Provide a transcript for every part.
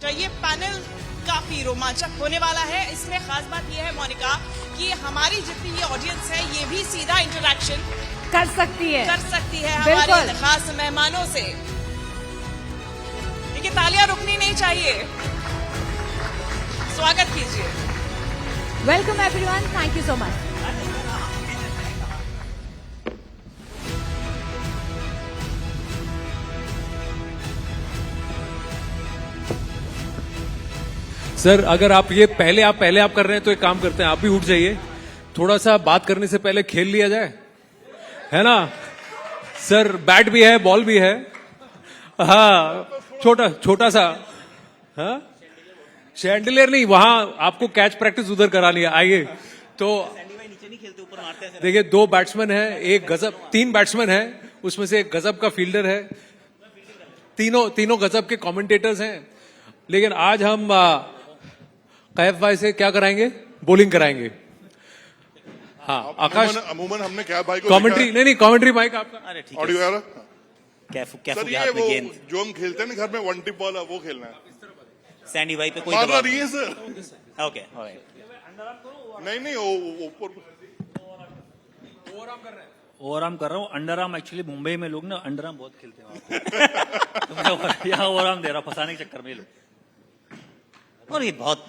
ये पैनल काफी रोमांचक होने वाला है। इसमें खास बात यह है मोनिका कि हमारी जितनी ये ऑडियंस है ये भी सीधा इंटरैक्शन कर सकती है हमारे खास मेहमानों से। देखिए तालियां रुकनी नहीं चाहिए। स्वागत कीजिए। Welcome everyone, thank you so much. Sir अगर आप ये पहले आप कर रहे हैं तो एक काम करते हैं, आप भी उठ जाइए, थोड़ा सा बात करने से पहले खेल लिया जाए, है ना सर। बैट भी है, बॉल भी है, हाँ छोटा सा, हाँ शैंडिलियर नहीं, वहां आपको कैच प्रैक्टिस उधर करानी है। आइए तो देखिए, दो बैट्समैन है, एक गजब, तीन बैट्समैन है, उसमें से एक गजब का फील्डर है, तीनों गजब के कमेंटेटर्स हैं। लेकिन आज हम कैफ भाई से क्या कराएंगे, बॉलिंग कराएंगे। हाँ आकाश, अमूमन हमने कैफ भाई को कमेंट्री नहीं कमेंट्री माइक आपका। अरे ठीक ऑडियो यार कैफ सर, ये वो जो हम खेलते हैं ना घर में वन टिप वाला, वो खेलना है। सैंडी भाई पे कोई मारना दबाव नहीं है सर। ओके नहीं वो ऊपर ओवर आर्म कर रहा हूँ। अंडर आर्म एक्चुअली मुंबई में लोग ना अंडर आर्म बहुत खेलते हैं तो मैं यहाँ ओवर आर्म दे रहा, फंसाने के चक्कर में लोग। और ये बहुत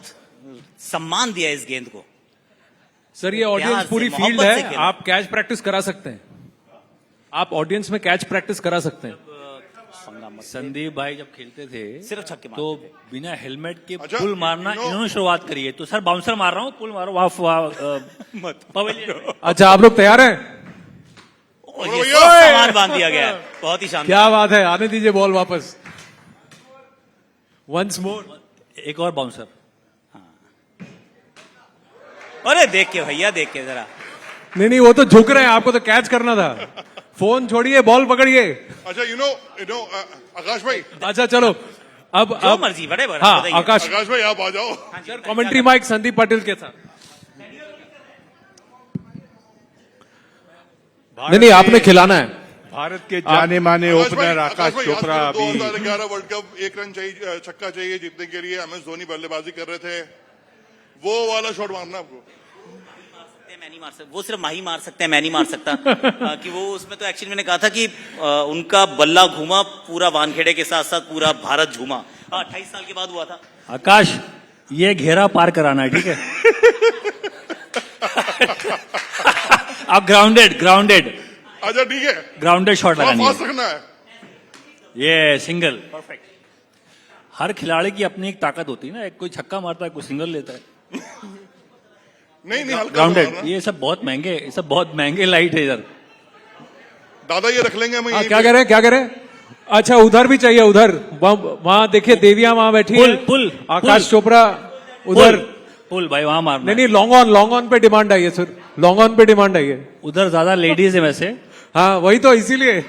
सम्मान दिया इस गेंद को। सर ये ऑडियंस पूरी फील्ड है, आप कैच प्रैक्टिस करा सकते हैं, आप ऑडियंस में कैच प्रैक्टिस करा सकते हैं। संदीप भाई जब खेलते थे सिर्फ छक्के तो बिना हेलमेट के अच्छा, पुल मारना इन्होंने शुरुआत करी है। तो सर बाउंसर मार रहा हूँ, पुल मारो वाह पवेलियन। अच्छा आप लोग तैयार हैं? ये सामान बांध दिया गया है, बहुत ही शानदार। क्या बात है, आने दीजिए बॉल वापस। वंस मोर, एक और बाउंसर। अरे देख के भैया, देख के जरा। नहीं वो तो झुक रहे हैं, आपको तो कैच करना था। फोन छोड़िए, बॉल पकड़िए। अच्छा यू नो आकाश भाई, अच्छा चलो अब जो मर्जी, बड़े बड़े। हाँ बताइए। आकाश आकाश भाई आप आ जाओ। Sir, commentary mike Sandeep Patil के साथ। नहीं आपने खिलाना है। भारत के जाने माने ओपनर आकाश भाई, चोपड़ा याद करो, अभी 2011 वर्ल्ड कप 1 रन चाहिए, छक्का चाहिए जीतने के लिए। MS धोनी बल्लेबाजी कर रहे थे, वो वाला शॉट मारना आपको। मैं नहीं मार सकता, वो सिर्फ माही मार सकते हैं, मैं नहीं मार सकता। कि वो उसमें तो एक्चुअली मैंने कहा था कि उनका बल्ला घूमा पूरा वानखेड़े के साथ साथ पूरा भारत झूमा। 28 साल के बाद हुआ था। आकाश ये घेरा पार कराना है, ठीक है? आप ग्राउंडेड अच्छा ठीक है, ग्राउंडेड शॉट लगानी फास्ट है। रखना है। ये सिंगल परफेक्ट। हर खिलाड़ी की अपनी एक ताकत होती है ना, एक कोई छक्का मारता है, कोई सिंगल लेता है। नहीं हल्का ग्राउंडेड, मारना। ये सब बहुत महंगे लाइट है इधर। दादा ये रख लेंगे हम यहीं क्या पे। कह रहे हैं? अच्छा उधर भी चाहिए, उधर वहां देखिए देविया वहां बैठी है। पुल आकाश चोपड़ा उधर। पुल भाई वहां मारना। नहीं लॉन्ग ऑन पे डिमांड आई है सर, लॉन्ग ऑन पे डिमांड आई है। उधर ज्यादा लेडीज है वैसे, हाँ वही तो, इसीलिए।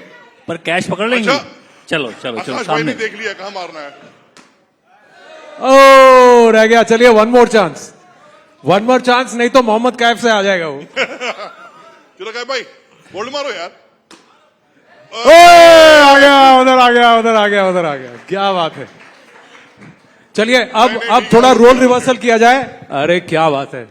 पर कैच पकड़ लेंगे। अच्छा। चलो आकाश भाई सामने। ने देख लिया कहाँ मारना है। ओ रह गया, चलिए वन मोर चांस, नहीं तो मोहम्मद कैफ से आ जाएगा वो। चलो कैफ भाई बोल्ड मारो यार। आ गया, उधर आ गया। क्या बात है। चलिए अब थोड़ा रोल रिवर्सल किया जाए। अरे क्या बात है,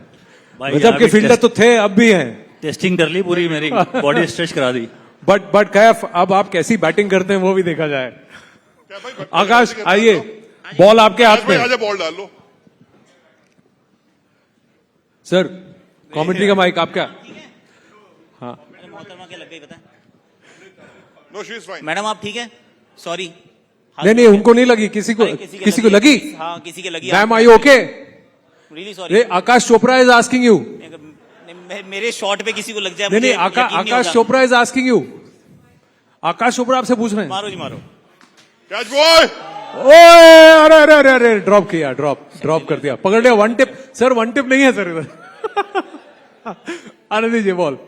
भाई गजब के फील्डर तो थे, अब भी हैं। टेस्टिंग कर ली पूरी, मेरी बॉडी स्ट्रेच करा दी। बट कैफ अब आप कैसी बैटिंग करते हैं वो भी देखा जाए। कैफ भाई, आकाश आइए, बॉल आपके हाथ में। आजा बॉल डाल लो। सर कमेंट्री का माइक आपका। हाँ अरे मोहतरमा के लग गई, पता है? No she is fine. Madam आप ठीक है? सॉरी। नहीं उनको नहीं लगी, किसी को लगी। हाँ किसी के लगी। Ma'am I okay? Really sorry. Akash Chopra is asking you. मेरे शॉट पे किसी को लग जाए। नहीं Akash Chopra is asking you. Akash Chopra आपसे पूछ रहे हैं। मारो जी मारो। Catch boy. ओए अरे ड्रॉप किया, ड्रॉप कर दिया, पकड़ लिया। One tip sir, one tip नहीं है सर इधर। आने दीजिए ball.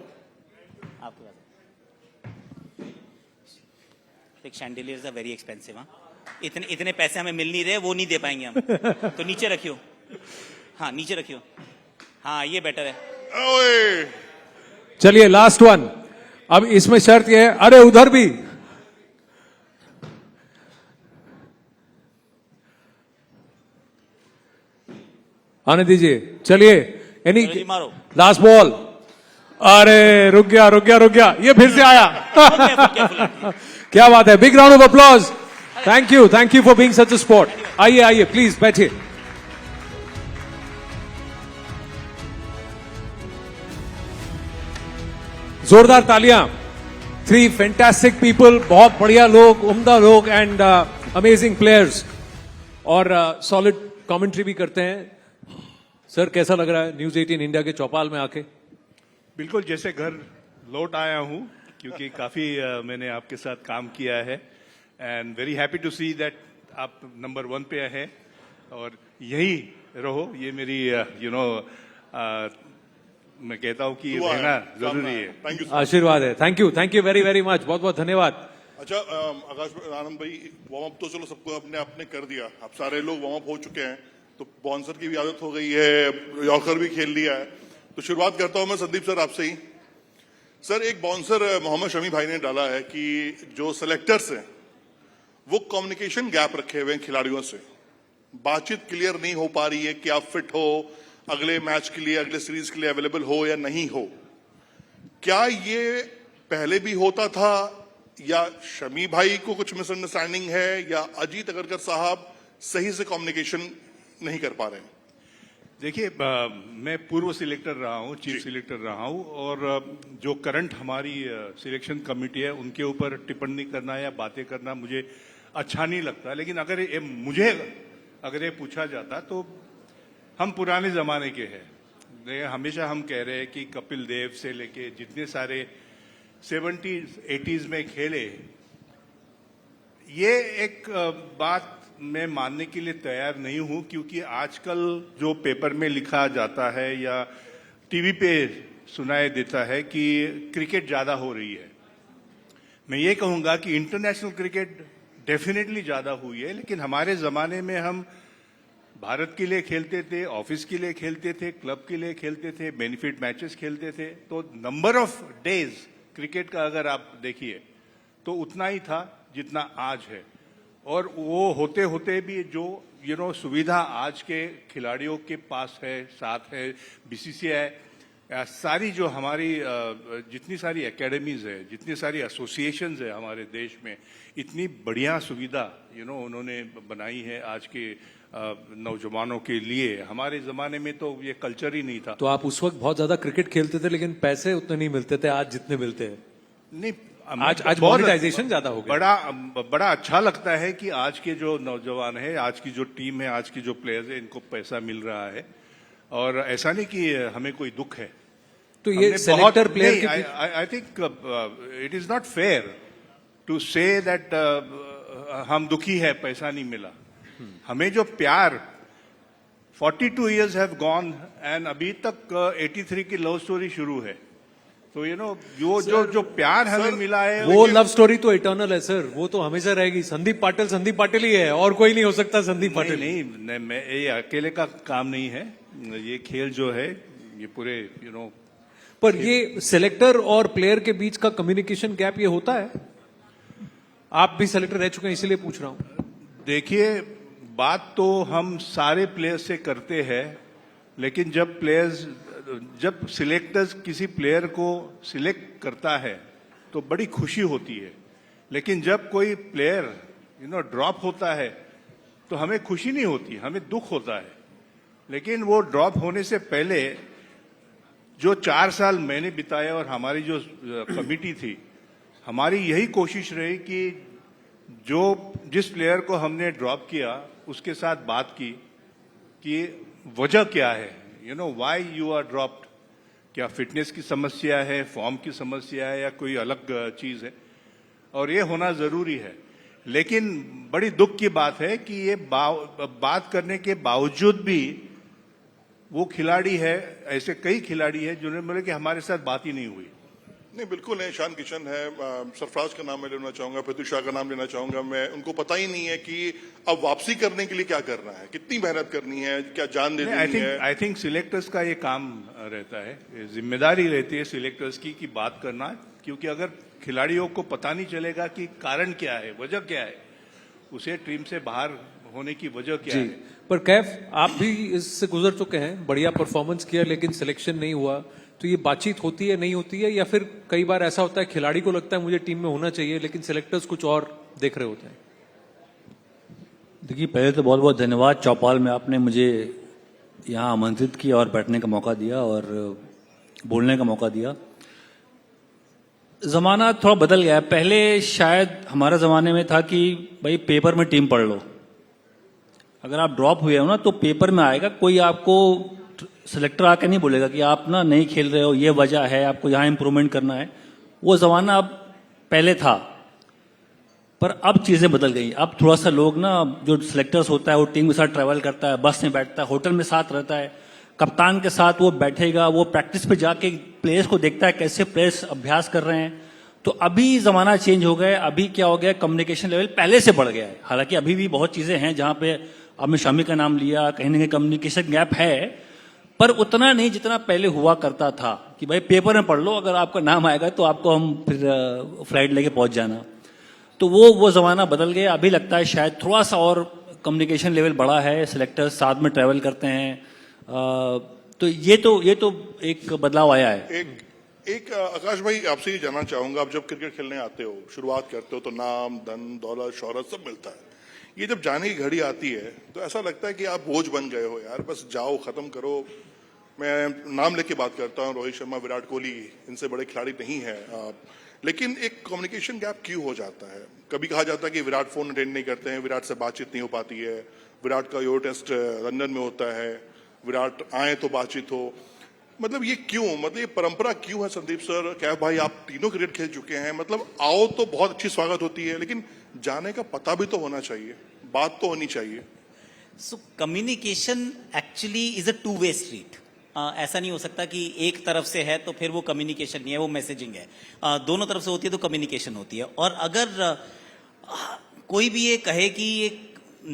Chandeliers are very expensive. इतने पैसे हमें मिल नहीं रहे, वो नहीं दे पाएंगे हम। तो नीचे रखियो। हाँ नीचे रखियो। हाँ ये बेटर है। चलिए लास्ट वन। अब इसमें शर्त यह है, अरे उधर भी आने दीजिए, चलिए। एनी चलो जी, मारो। Last ball. अरे रुक गया, ये फिर से आया। क्या बात है, big round of applause. Thank you for being such a sport. आइए प्लीज बैठिए। जोरदार तालियां। 3 फैंटास्टिक पीपल, बहुत बढ़िया लोग, उम्दा लोग एंड अमेजिंग प्लेयर्स, और सॉलिड कमेंट्री भी करते हैं। सर कैसा लग रहा है न्यूज 18 इंडिया के चौपाल में आके? बिल्कुल जैसे घर लौट आया हूं, क्योंकि काफी मैंने आपके साथ काम किया है and very happy to see that आप नंबर 1 पे हैं और यही रहो। ये मेरी मैं कहता हूं कि ये रहना जरूरी है। Thank you. आशीर्वाद है। थैंक यू वेरी मच, बहुत बहुत धन्यवाद। अच्छा आकाश आनंद भाई, वार्म अप तो चलो सबको अपने आपने कर दिया, अब सारे लोग वार्म अप हो चुके हैं, तो बाउंसर की भी आदत हो गई है, यॉर्कर भी खेल लिया है। तो शुरुआत करता हूं मैं संदीप सर आपसे ही। सर एक बाउंसर मोहम्मद शमी भाई ने डाला है कि जो सेलेक्टर्स हैं वो कम्युनिकेशन गैप रखे हुए हैं खिलाड़ियों से, बातचीत क्लियर नहीं हो पा रही है कि आप फिट हो, अगले मैच के लिए, अगले सीरीज के लिए अवेलेबल हो या नहीं हो। क्या ये पहले भी होता था या शमी भाई को कुछ मिसअंडरस्टैंडिंग है या अजीत अगरकर साहब सही से कम्युनिकेशन नहीं कर पा रहे हैं? देखिए मैं पूर्व सिलेक्टर रहा हूं, चीफ सिलेक्टर रहा हूं, और जो करंट हमारी सिलेक्शन कमेटी है उनके ऊपर टिप्पणी करना या बातें करना मुझे अच्छा नहीं लगता। लेकिन अगर ये पूछा जाता तो हम पुराने जमाने के हैं। हमेशा हम कह रहे हैं कि कपिल देव से लेके जितने सारे 70s 80s में खेले, ये एक बात मैं मानने के लिए तैयार नहीं हूं, क्योंकि आजकल जो पेपर में लिखा जाता है या टीवी पे सुनाई देता है कि क्रिकेट ज्यादा हो रही है। मैं ये कहूंगा कि इंटरनेशनल क्रिकेट डेफिनेटली ज्यादा हुई है, लेकिन हमारे जमाने में हम भारत के लिए खेलते थे, ऑफिस के लिए खेलते थे, क्लब के लिए खेलते थे, बेनिफिट मैचेस खेलते थे। तो नंबर ऑफ डेज क्रिकेट का अगर आप देखिए तो उतना ही था जितना आज है, और वो होते होते भी जो सुविधा आज के खिलाड़ियों के पास है, साथ है बीसीसीआई, सारी जो हमारी जितनी सारी एकेडमीज है, जितनी सारी एसोसिएशंस है हमारे देश में, इतनी बढ़िया सुविधा उन्होंने बनाई है आज के नौजवानों के लिए। हमारे जमाने में तो ये कल्चर ही नहीं था। तो आप उस वक्त बहुत ज्यादा क्रिकेट खेलते थे लेकिन पैसे उतने नहीं मिलते थे आज जितने मिलते हैं? नहीं, आज मोनेटाइजेशन ज्यादा हो गया। बड़ा अच्छा लगता है कि आज के जो नौजवान है, आज की जो टीम है, आज की जो प्लेयर्स है, इनको पैसा मिल रहा है, और ऐसा नहीं कि हमें कोई दुख है। तो ये selector player I think it is not fair to say that हम दुखी है पैसा नहीं मिला। हमें जो प्यार 42 years have gone and अभी तक 83 की लव स्टोरी शुरू है। तो जो प्यार हमें मिला है वो लव स्टोरी तो इटर्नल है सर, वो तो हमेशा रहेगी। संदीप पाटिल ही है, और कोई नहीं हो सकता संदीप पाटिल। नहीं, मैं ये अकेले का काम नहीं है, ये खेल जो है ये पूरे पर ये सिलेक्टर और प्लेयर के बीच का कम्युनिकेशन गैप ये होता है? आप भी सिलेक्टर रह चुके हैं इसीलिए पूछ रहा हूं। देखिए, बात तो हम सारे प्लेयर्स से करते हैं, लेकिन जब सिलेक्टर्स किसी प्लेयर को सिलेक्ट करता है तो बड़ी खुशी होती है, लेकिन जब कोई प्लेयर ड्रॉप होता है तो हमें खुशी नहीं होती, हमें दुख होता है। लेकिन वो ड्रॉप होने से पहले जो 4 साल मैंने बिताया और हमारी जो कमिटी थी, हमारी यही कोशिश रही कि जिस प्लेयर को हमने ड्रॉप किया उसके साथ बात की कि वजह क्या है, व्हाई यू आर ड्रॉप्ड। क्या फिटनेस की समस्या है, फॉर्म की समस्या है, या कोई अलग चीज है, और ये होना जरूरी है। लेकिन बड़ी दुख की बात है कि ये बात करने के बावजूद भी वो खिलाड़ी है, ऐसे कई खिलाड़ी है जिन्होंने बोले कि हमारे साथ बात ही नहीं हुई। नहीं, बिल्कुल नहीं। ईशान किशन है, सरफराज का नाम मैं लेना चाहूंगा, पृथ्वी शाह का नाम लेना चाहूंगा मैं। उनको पता ही नहीं है कि अब वापसी करने के लिए क्या करना है, कितनी मेहनत करनी है, क्या जान देनी है। आई थिंक सिलेक्टर्स का ये काम रहता है, जिम्मेदारी रहती है सिलेक्टर्स की कि बात करना, क्योंकि अगर खिलाड़ियों को पता नहीं चलेगा कि कारण क्या है, वजह क्या है, उसे टीम से बाहर होने की वजह क्या है। पर कैफ आप भी इससे गुजर चुके हैं, बढ़िया परफॉर्मेंस किया लेकिन सिलेक्शन नहीं हुआ, तो ये बातचीत होती है नहीं होती है, या फिर कई बार ऐसा होता है खिलाड़ी को लगता है मुझे टीम में होना चाहिए लेकिन सिलेक्टर्स कुछ और देख रहे होते हैं? देखिए, पहले तो बहुत बहुत धन्यवाद चौपाल में, आपने मुझे यहाँ आमंत्रित किया और बैठने का मौका दिया और बोलने का मौका दिया। जमाना थोड़ा बदल गया है। पहले शायद हमारे जमाने में था कि भाई पेपर में टीम पढ़ लो, अगर आप ड्रॉप हुए हो ना तो पेपर में आएगा, कोई आपको सिलेक्टर आके नहीं बोलेगा कि आप ना नहीं खेल रहे हो, ये वजह है, आपको यहाँ इंप्रूवमेंट करना है। वो जमाना अब पहले था, पर अब चीजें बदल गई। अब थोड़ा सा लोग ना, जो सिलेक्टर्स होता है वो टीम के साथ ट्रैवल करता है, बस में बैठता है, होटल में साथ रहता है, कप्तान के साथ वो बैठेगा, वो प्रैक्टिस पे जाके प्लेयर्स को देखता है कैसे प्लेयर्स अभ्यास कर रहे हैं। तो अभी जमाना चेंज हो गया है। अभी क्या हो गया, कम्युनिकेशन लेवल पहले से बढ़ गया है। हालांकि अभी भी बहुत चीजें हैं जहां पे आपने शामी का नाम लिया, कहीं ना कहीं कम्युनिकेशन गैप है, पर उतना नहीं जितना पहले हुआ करता था कि भाई पेपर में पढ़ लो, अगर आपका नाम आएगा तो आपको हम फिर फ्लाइट लेके पहुंच जाना। तो वो जमाना बदल गया। अभी लगता है शायद थोड़ा सा और कम्युनिकेशन लेवल बढ़ा है, सिलेक्टर्स साथ में ट्रैवल करते हैं। तो ये तो एक बदलाव आया है। एक आकाश भाई, आपसे ये जानना चाहूंगा, आप जब क्रिकेट खेलने आते हो, शुरुआत करते हो तो नाम, धन, दौलत, शोहरत सब मिलता है। ये जब जाने की घड़ी आती है तो ऐसा लगता है कि आप बोझ बन गए हो, यार बस जाओ, खत्म करो। मैं नाम लेके बात करता हूँ, रोहित शर्मा, विराट कोहली, इनसे बड़े खिलाड़ी नहीं है आप, लेकिन एक कम्युनिकेशन गैप क्यों हो जाता है? कभी कहा जाता है कि विराट फोन अटेंड नहीं करते हैं, विराट से बातचीत नहीं हो पाती है, विराट का यो टेस्ट लंदन में होता है, विराट आए तो बातचीत हो। मतलब ये क्यों, मतलब ये परंपरा क्यों है? संदीप सर, कैफ भाई, आप तीनों क्रिकेट खेल चुके हैं, मतलब आओ तो बहुत अच्छी स्वागत होती है, लेकिन जाने का पता भी तो होना चाहिए, बात तो होनी चाहिए। So communication actually is a two way street. ऐसा नहीं हो सकता कि एक तरफ से है तो फिर वो कम्युनिकेशन नहीं है, वो मैसेजिंग है। दोनों तरफ से होती है तो कम्युनिकेशन होती है। और अगर कोई भी ये कहे कि ये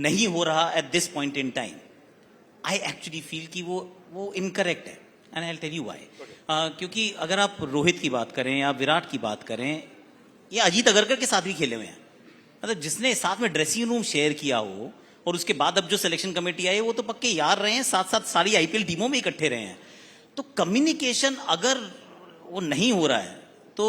नहीं हो रहा at this point in time, I actually feel कि वो इनकरेक्ट है, and I will tell you why. क्योंकि अगर आप रोहित की बात करें या विराट की बात करें या अजीत अगरकर के साथ भी खेले हुए हैं, मतलब जिसने साथ में ड्रेसिंग रूम शेयर किया हो, और उसके बाद अब जो सिलेक्शन कमेटी आई वो तो पक्के यार रहे हैं, साथ साथ सारी आईपीएल टीमों में इकट्ठे रहे हैं। तो कम्युनिकेशन अगर वो नहीं हो रहा है तो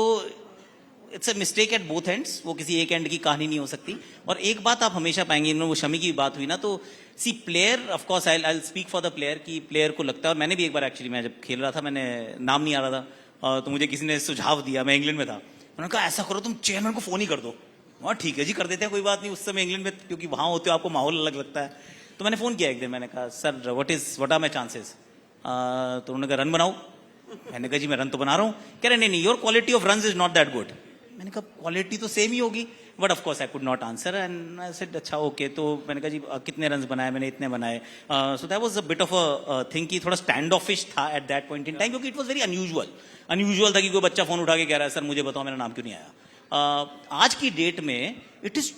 it's a mistake at both ends, वो किसी एक एंड की कहानी नहीं हो सकती। और एक बात आप हमेशा पाएंगे, वो शमी की बात हुई ना, तो see player, of course I will speak for the player, की प्लेयर को लगता है, और मैंने भी एक बार एक्चुअली, मैं जब खेल रहा था, मैंने नाम नहीं आ रहा था, तो मुझे किसी ने सुझाव दिया, मैं इंग्लैंड में था, उन्होंने कहा ऐसा करो तुम चेयरमैन को फोन ही कर दो। हाँ ठीक है जी, कर देते हैं, कोई बात नहीं। उस समय इंग्लैंड में, क्योंकि वहां होते हो आपको माहौल अलग लगता है, तो मैंने फोन किया एक दिन, मैंने कहा sir what are my chances? तो उन्होंने कहा रन बनाओ। मैंने कहा जी मैं रन तो बना रहा हूँ। कह रहे नहीं, your quality of run is not that good. मैंने कहा क्वालिटी तो सेम ही होगी, but of course I could not answer, and I said अच्छा ओके। तो मैंने कहा जी कितने रन बनाए? मैंने इतने बनाए। So that was a bit of a thing कि थोड़ा स्टैंड ऑफिश था at that point in time, क्योंकि इट वाज वेरी अनयूजुअल था कि कोई बच्चा फोन उठा के कह रहा है सर मुझे बताओ मेरा नाम क्यों नहीं आया। आज की डेट में it is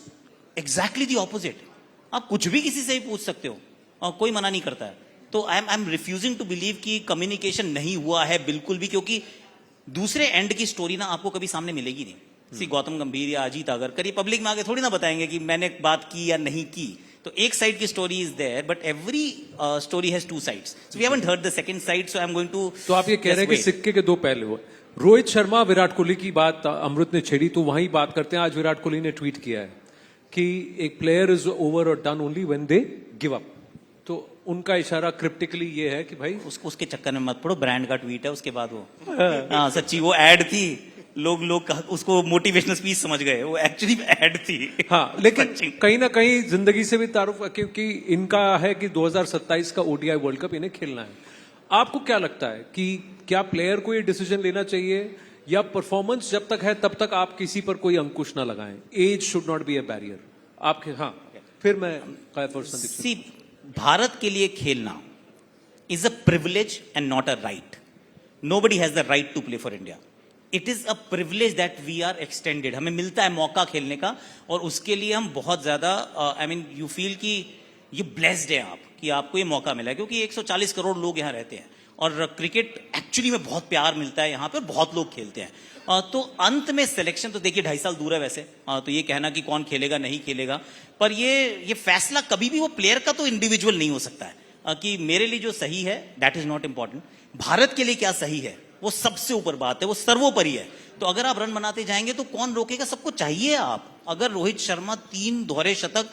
exactly the opposite. आप कुछ भी किसी से ही पूछ सकते हो, कोई मना नहीं करता है। तो I am refusing to believe कि कम्युनिकेशन नहीं हुआ है बिल्कुल भी, क्योंकि दूसरे एंड की स्टोरी ना आपको कभी सामने मिलेगी नहीं। सी गौतम गंभीर या अजीत अगरकर ये पब्लिक में आगे थोड़ी ना बताएंगे कि मैंने बात की या नहीं की। तो एक साइड की story is there, but every story has two sides. So we haven't heard the second side, so I am going to. तो आप ये कह रहे हैं कि सिक्के के दो पहलू हुए। रोहित शर्मा, विराट कोहली की बात अमृत ने छेड़ी, तो वहीं बात करते हैं। आज विराट कोहली ने ट्वीट किया है कि एक प्लेयर इज ओवर और done only when they give up. तो उनका इशारा क्रिप्टिकली ये है कि भाई उसके चक्कर में मत पड़ो, ब्रांड का ट्वीट है उसके बाद वो हाँ सच्ची वो एड थी, लोग उसको मोटिवेशनल स्पीच समझ गए, वो एक्चुअली एड थी। हाँ, लेकिन कहीं ना कहीं जिंदगी से भी तारुफ, क्योंकि इनका है कि 2027 का ओडीआई वर्ल्ड कप इन्हें खेलना है। आपको क्या लगता है कि क्या प्लेयर को ये डिसीजन लेना चाहिए, या परफॉर्मेंस जब तक है तब तक आप किसी पर कोई अंकुश ना लगाएं? Age should not be a barrier. आपके हाँ, फिर मैं कैफ और संदीप। सी, भारत के लिए खेलना is a privilege and not a right. Nobody has the right to play for India. It is a privilege that we are extended. हमें मिलता है मौका खेलने का, और उसके लिए हम बहुत ज्यादा आई मीन यू फील कि ये ब्लेस्ड है आप कि आपको ये मौका मिला है, क्योंकि 140 करोड़ लोग यहाँ रहते हैं और क्रिकेट एक्चुअली में बहुत प्यार मिलता है यहाँ पे और बहुत लोग खेलते हैं। तो अंत में सिलेक्शन तो देखिए 2.5 साल दूर है वैसे, तो ये कहना कि कौन खेलेगा नहीं खेलेगा, पर ये फैसला कभी भी वो प्लेयर का तो इंडिविजुअल नहीं हो सकता है कि मेरे लिए जो सही है that is not important, Bharat के लिए क्या सही है वो सबसे ऊपर बात है, वो सर्वोपरि है। तो अगर आप रन बनाते जाएंगे तो कौन रोकेगा, सबको चाहिए आप। अगर रोहित शर्मा 3 दोहरे शतक,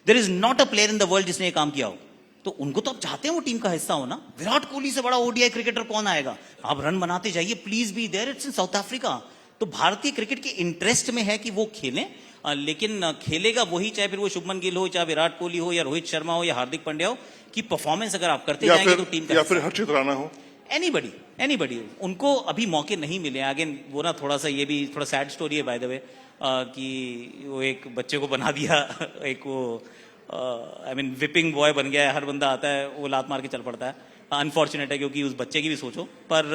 there is not a player in the world जिसने ये काम किया हो, तो उनको तो आप चाहते हैं वो टीम का हिस्सा हो ना। विराट कोहली से बड़ा ओडीआई क्रिकेटर कौन आएगा, आप रन बनाते जाइए, please be there, it's in South Africa. तो भारतीय क्रिकेट के इंटरेस्ट में है कि वो खेलें, लेकिन खेलेगा वही, चाहे फिर वो शुभमन गिल हो, चाहे विराट कोहली हो, या रोहित शर्मा हो, या हार्दिक पांड्या हो, कि परफॉर्मेंस अगर आप करते जाएंगे तो टीम का, या फिर हर्षित राणा हो, एनीबडी उनको अभी मौके नहीं मिले। अगेन वो ना थोड़ा सा ये भी थोड़ा सैड स्टोरी है बाय द वे, कि वो एक बच्चे को बना दिया, एक वो आई मीन विपिंग बॉय बन गया है, हर बंदा आता है वो लात मार के चल पड़ता है। अनफॉर्चुनेट है, क्योंकि उस बच्चे की भी सोचो, पर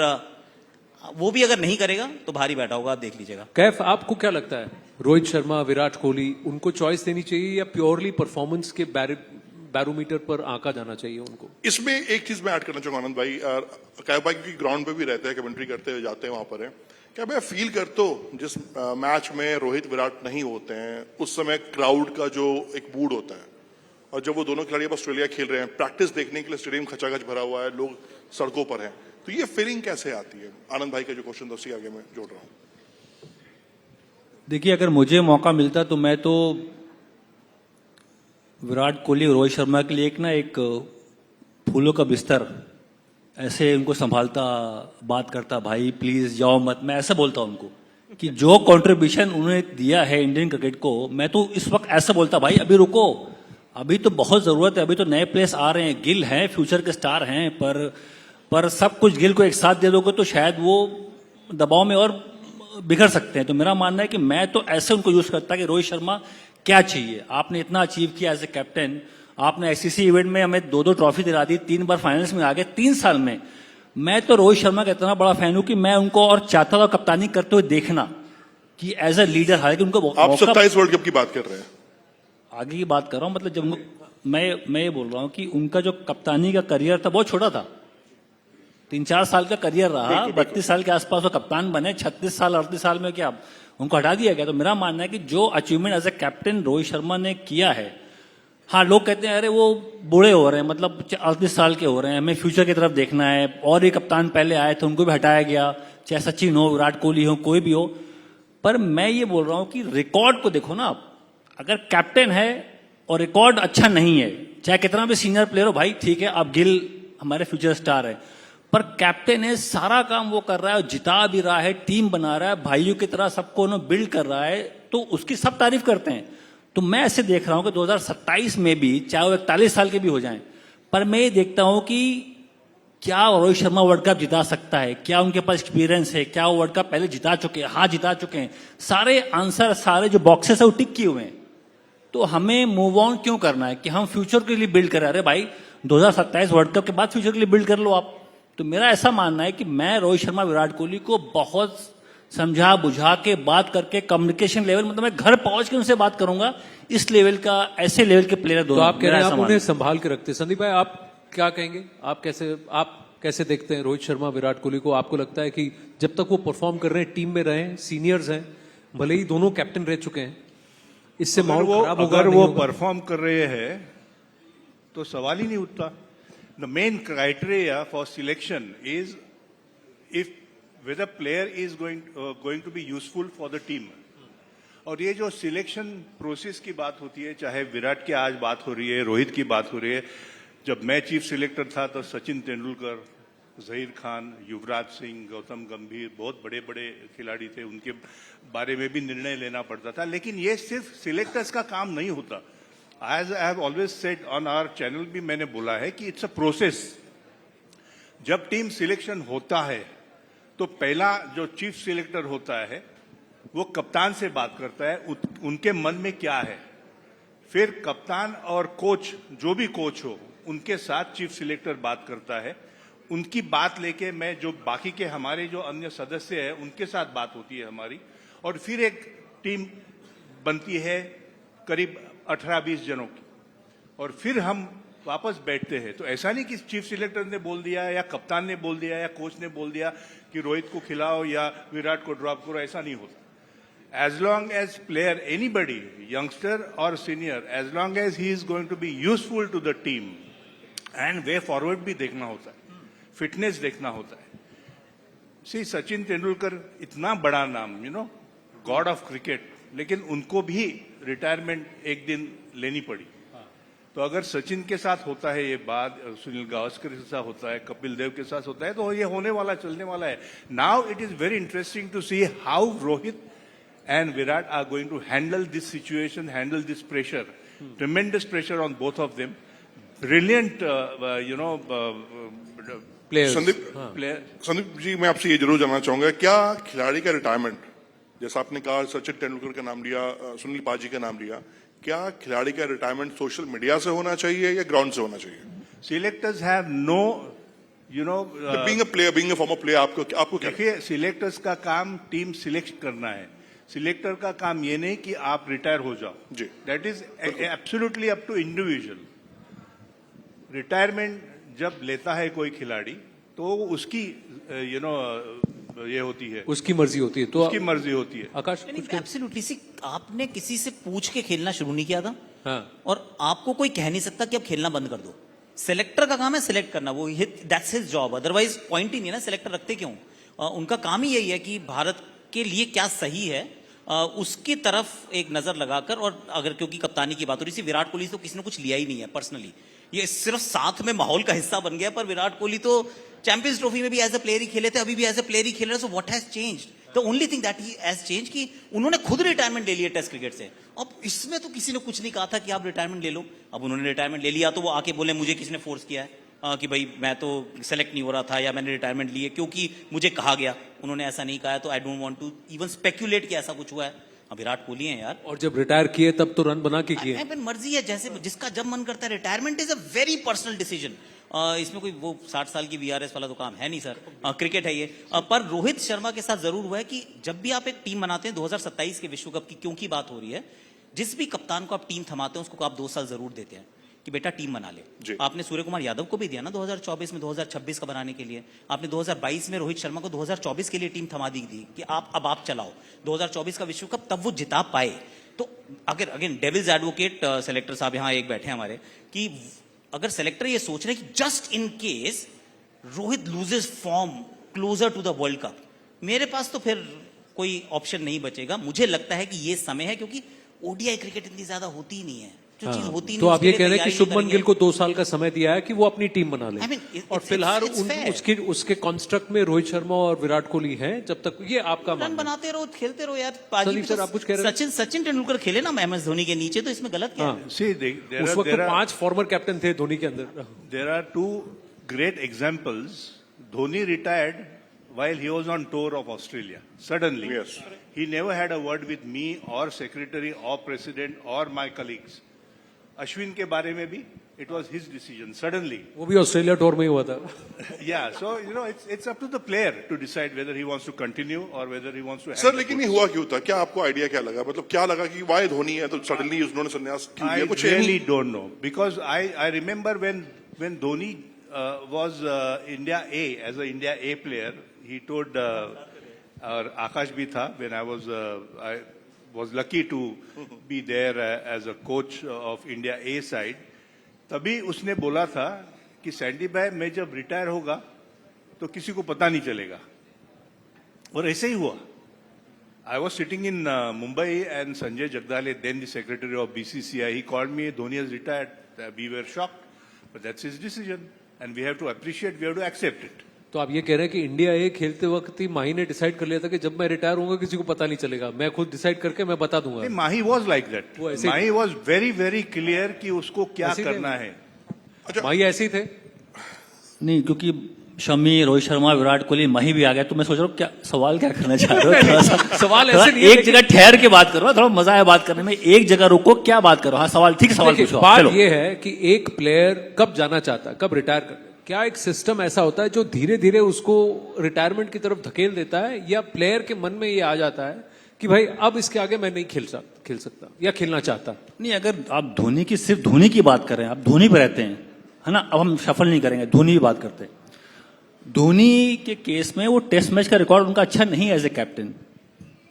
वो भी अगर नहीं करेगा तो भारी बैठा होगा, आप देख लीजिएगा। कैफ, आपको क्या लगता है, रोहित शर्मा, विराट कोहली, उनको चॉइस देनी चाहिए या प्योरली परफॉर्मेंस के बैरोमीटर पर आंका जाना चाहिए उनको? इसमें एक चीज मैं ऐड करना चाहूंगा आनंद भाई, कैफ भाई की ग्राउंड पे भी रहते हैं, कमेंट्री करते हुए जाते हैं वहां पर है, क्या मैं फील करते हो जिस मैच में रोहित विराट नहीं होते हैं उस समय क्राउड का जो एक मूड होता है, और जब वो दोनों खिलाड़ी अब ऑस्ट्रेलिया खेल रहे हैं, प्रैक्टिस देखने के लिए स्टेडियम खचाखच भरा हुआ है, लोग सड़कों पर हैं, तो ये फीलिंग कैसे आती है? आनंद भाई का जो क्वेश्चन था उसी आगे मैं जोड़ रहा हूं। देखिए, अगर मुझे मौका मिलता तो मैं तो विराट कोहली और रोहित शर्मा के लिए एक फूलों का बिस्तर ऐसे उनको संभालता, बात करता, भाई प्लीज जाओ मत, मैं ऐसा बोलता उनको कि जो कंट्रीब्यूशन उन्होंने दिया है इंडियन क्रिकेट को, मैं तो इस वक्त ऐसा बोलता, भाई अभी रुको, अभी तो बहुत जरूरत है, अभी तो नए प्लेयर्स आ रहे हैं, गिल हैं, फ्यूचर के स्टार हैं, पर सब कुछ गिल को एक साथ दे दोगे तो शायद वो दबाव में और बिगड़ सकते हैं। तो मेरा मानना है कि मैं तो ऐसे उनको यूज करता कि रोहित शर्मा क्या चाहिए, आपने इतना अचीव किया एज ए कैप्टन, आपने आईसीसी इवेंट में हमें 2 ट्रॉफी दिला दी, 3 बार फाइनल्स में आ गए 3 साल में। मैं तो रोहित शर्मा का इतना बड़ा फैन हूं कि मैं उनको और चाहता था कप्तानी करते हुए देखना कि एज ए लीडर, हालांकि उनको आप 27 वर्ल्ड कप की बात कर रहे हैं, आगे की बात कर रहा हूं, मतलब जब मैं ये बोल रहा हूं कि उनका जो कप्तानी का करियर था बहुत छोटा था, 3-4 साल का करियर रहा, 32 साल के आसपास वो कप्तान बने, 36 साल 38 साल में क्या उनको हटा दिया गया। तो मेरा मानना है कि जो achievement as a captain Rohit Sharma ने किया है, हाँ लोग कहते हैं अरे वो बूढ़े हो रहे हैं, मतलब 38 साल के हो रहे हैं, हमें फ्यूचर की तरफ देखना है, और ये कप्तान पहले आए थे उनको भी हटाया गया, चाहे सचिन हो, विराट कोहली हो, कोई भी हो। पर मैं ये बोल रहा हूं कि रिकॉर्ड को देखो ना आप, अगर कैप्टन है और रिकॉर्ड अच्छा नहीं है, चाहे कितना भी सीनियर प्लेयर हो, भाई ठीक है आप गिल हमारे फ्यूचर स्टार है, पर कैप्टन है, सारा काम वो कर रहा है, जिता भी रहा है, टीम बना रहा है, भाइयों की तरह सबको बिल्ड कर रहा है, तो उसकी सब तारीफ करते हैं। तो मैं ऐसे देख रहा हूं कि 2027 में भी चाहे वो 41 साल के भी हो जाएं, पर मैं ये देखता हूं कि क्या रोहित शर्मा वर्ल्ड कप जिता सकता है, क्या उनके पास एक्सपीरियंस है, क्या वो वर्ल्ड कप पहले जिता चुके हैं, हाँ जिता चुके हैं, सारे आंसर, सारे जो बॉक्सेस है वो टिक किए हुए हैं। तो हमें मूव ऑन क्यों करना है कि हम फ्यूचर के लिए बिल्ड करें? अरे भाई 2027 वर्ल्ड कप के बाद फ्यूचर के लिए बिल्ड कर लो आप। तो मेरा ऐसा मानना है कि मैं रोहित शर्मा, विराट कोहली को बहुत समझा बुझा के बात करके कम्युनिकेशन लेवल, मतलब मैं घर पहुंच के उनसे बात करूंगा, इस लेवल का, ऐसे लेवल के प्लेयर दोनों। तो आप कह रहे हैं आप उन्हें संभाल के रखते हैं। संदीप भाई आप क्या कहेंगे, आप कैसे देखते हैं रोहित शर्मा, विराट कोहली को? आपको लगता है कि जब तक वो परफॉर्म कर रहे हैं, टीम में रहे, सीनियर्स हैं, भले ही दोनों कैप्टन रह चुके हैं, इससे माहौल खराब होगा? अगर वो परफॉर्म कर रहे हैं तो सवाल ही नहीं उठता। The main criteria for selection is if whether player is going to be useful for the team। और ये जो सिलेक्शन प्रोसेस की बात होती है, चाहे विराट की आज बात हो रही है, रोहित की बात हो रही है, जब मैं चीफ सिलेक्टर था तो सचिन तेंदुलकर, जहीर खान, युवराज सिंह, गौतम गंभीर, बहुत बड़े बड़े खिलाड़ी थे, उनके बारे में भी निर्णय लेना पड़ता था। लेकिन ये सिर्फ सिलेक्टर्स का काम नहीं होता। As I have always said on our channel भी मैंने बोला है कि इट्स अ प्रोसेस। जब टीम सिलेक्शन होता है तो पहला जो चीफ सिलेक्टर होता है वो कप्तान से बात करता है, उनके मन में क्या है, फिर कप्तान और कोच, जो भी कोच हो, उनके साथ चीफ सिलेक्टर बात करता है, उनकी बात लेके मैं जो बाकी के हमारे जो अन्य सदस्य हैं उनके साथ बात होती है हमारी, और फिर एक टीम बनती है करीब 18-20 जनों की, और फिर हम वापस बैठते हैं। तो ऐसा नहीं कि चीफ सिलेक्टर ने बोल दिया या कप्तान ने बोल दिया या कोच ने बोल दिया कि रोहित को खिलाओ या विराट को ड्रॉप करो, ऐसा नहीं होता। As long as player, anybody, youngster or senior, as long as he is going to be useful to the team, and way forward भी देखना होता है, फिटनेस देखना होता है। सी सचिन तेंदुलकर इतना बड़ा नाम, गॉड ऑफ क्रिकेट, लेकिन उनको भी रिटायरमेंट एक दिन लेनी पड़ी। तो अगर सचिन के साथ होता है ये बात, सुनील गावस्कर के साथ होता है, कपिल देव के साथ होता है, तो ये होने वाला, चलने वाला है। Now it is very interesting to see how Rohit and Virat are going to handle this situation, handle this pressure. Tremendous pressure on both of them. Brilliant, players. Sandeep ji, मैं आपसे ये जरूर जानना चाहूंगा, क्या खिलाड़ी का रिटायरमेंट, जैसा आपने कहा सचिन तेंदुलकर का नाम लिया, सुनील पाजी का नाम लिया, क्या खिलाड़ी का रिटायरमेंट सोशल मीडिया से होना चाहिए या ग्राउंड से होना चाहिए? Selectors have no, being a player, being a former player, आपको क्या? देखिए, सिलेक्टर्स का काम टीम सिलेक्ट करना है। सिलेक्टर का काम ये नहीं कि आप रिटायर हो जाओ जी। That is absolutely up to individual. Retirement जब लेता है कोई खिलाड़ी तो उसकी ये होती है, उसकी मर्जी होती है, तो उसकी मर्जी होती है। आकाश, एब्सोल्युटली। सी, आपने किसी से पूछ के खेलना शुरू नहीं किया था। हाँ। और आपको कोई कह नहीं सकता कि अब खेलना बंद कर दो। सिलेक्टर का काम है सिलेक्ट करना, वो that's his job. Otherwise point ही नहीं है ना, सिलेक्टर रखते क्यों? उनका काम ही यही है कि भारत के लिए क्या सही है उसकी तरफ एक नजर लगाकर। और अगर क्योंकि कप्तानी की बात हो रही थी, विराट कोहली तो किसी ने कुछ लिया ही नहीं है पर्सनली, ये सिर्फ साथ में माहौल का हिस्सा बन गया। पर विराट कोहली तो चैंपियंस ट्रॉफी में भी एज अ प्लेयर ही खेले थे, अभी भी एज अ प्लेयर ही खेल रहे। So what has changed? The only thing that he has change कि उन्होंने खुद रिटायरमेंट ले लिया टेस्ट क्रिकेट से। अब इसमें तो किसी ने कुछ नहीं कहा था कि आप रिटायरमेंट ले लो। अब उन्होंने रिटायरमेंट ले लिया तो वो आके बोले मुझे किसने फोर्स किया है कि भाई मैं तो सेलेक्ट नहीं हो रहा था या मैंने रिटायरमेंट ली है क्योंकि मुझे कहा गया। उन्होंने ऐसा नहीं कहा है, तो I don't want to even speculate कि ऐसा कुछ हुआ है। विराट कोहली हैं यार, और जब रिटायर किए तब तो रन बना के किए। मर्जी है, जैसे जिसका जब मन करता है। Retirement is a very personal decision. इसमें कोई वो 60 साल की वीआरएस वाला तो काम है नहीं सर, क्रिकेट है ये। पर रोहित शर्मा के साथ जरूर हुआ है कि जब भी आप एक टीम बनाते हैं, 2027 के विश्व कप की क्योंकि बात हो रही है, जिस भी कप्तान को आप टीम थमाते हैं उसको आप 2 साल जरूर देते हैं कि बेटा टीम बना ले। आपने सूर्य कुमार यादव को भी दिया ना 2024 में, 2026 का बनाने के लिए। आपने 2022 में रोहित शर्मा को 2024 के लिए टीम थमा दी थी कि अब आप चलाओ 2024 का विश्व कप, तब वो जिता पाए। तो अगर अगेन डेविल्स एडवोकेट सेलेक्टर साहब यहाँ एक बैठे हैं हमारे, कि अगर सेलेक्टर ये सोच रहे हैं कि just in case Rohit loses form closer to the world cup, मेरे पास तो फिर कोई ऑप्शन नहीं बचेगा। मुझे लगता है कि ये समय है, क्योंकि ओडीआई क्रिकेट इतनी ज्यादा होती ही नहीं है। जो चीज होती तो नहीं, आप ये कह रहे हैं कि शुभमन गिल को 2 साल का समय दिया है कि वो अपनी टीम बना ले। I mean, और फिलहाल it's उसके कॉन्स्ट्रक्ट में रोहित शर्मा और विराट कोहली हैं। जब तक ये आपका रन बनाते रहो, खेलते रहो यार। संदीप सर, आप कुछ कह रहे हैं? सचिन तेंदुलकर खेले ना एमएस धोनी के नीचे, तो इसमें गलत क्या है? उस वक्त 5 फॉर्मर कैप्टन थे धोनी के अंदर। There are 2 great examples. Dhoni retired while he was on tour of Australia. Suddenly, Yes. he never had a word with me or secretary or president or my colleagues. Ashwin के बारे में भी it was his decision suddenly. वो भी Australia tour में ही हुआ था। Yeah, so it's up to the player to decide whether he wants to continue or whether he wants to. Sir, लेकिन ये हुआ क्यों था? क्या आपको आइडिया क्या लगा? मतलब क्या लगा कि वाई धोनी है तो सडनली उन्होंने संन्यास क्यों लिया? I कुछ really don't know, because I remember when Dhoni was India A, as a India A player, he told और आकाश भी था, when I was lucky to be there as a coach of India A side. तभी उसने बोला था कि Sandy भाई मैं जब रिटायर होगा तो किसी को पता नहीं चलेगा, और ऐसे ही हुआ। I was sitting in Mumbai and Sanjay Jagdale, then the secretary of BCCI, he called me, Dhoni has retired. We were shocked, but that's his decision and we have to appreciate, we have to accept it. तो आप ये कह रहे हैं कि India ए खेलते वक्त ही माही ने डिसाइड कर लिया था कि जब मैं रिटायर होऊंगा किसी को पता नहीं चलेगा, मैं खुद डिसाइड करके मैं बता दूंगा। माही was like that. Mahi was very very clear कि उसको क्या करना है। माही ऐसे ही थे नहीं, क्योंकि शमी, रोहित शर्मा, विराट कोहली, माही भी आ गया, तो मैं सोच रहा हूँ क्या सवाल क्या करना चाह रहे हो? थोड़ा सा सवाल थोड़ा ऐसे नहीं है, एक जगह ठहर के बात करो, थोड़ा मजा है बात करने में। एक जगह रुको, क्या बात करो? हाँ, सवाल ठीक, सवाल पूछो। बात ये है कि एक प्लेयर कब जाना चाहता है, कब रिटायर कर, क्या एक सिस्टम ऐसा होता है जो धीरे धीरे उसको रिटायरमेंट की तरफ धकेल देता है, या प्लेयर के मन में ये आ जाता है कि भाई अब इसके आगे मैं नहीं खेल सकता या खेलना चाहता? नहीं, अगर आप धोनी की, सिर्फ धोनी की बात कर रहे हैं, आप धोनी पे रहते हैं, है ना। अब हम शफल नहीं करेंगे, धोनी की बात करते हैं। धोनी के केस में वो टेस्ट मैच का रिकॉर्ड उनका अच्छा नहीं है एज ए कैप्टन।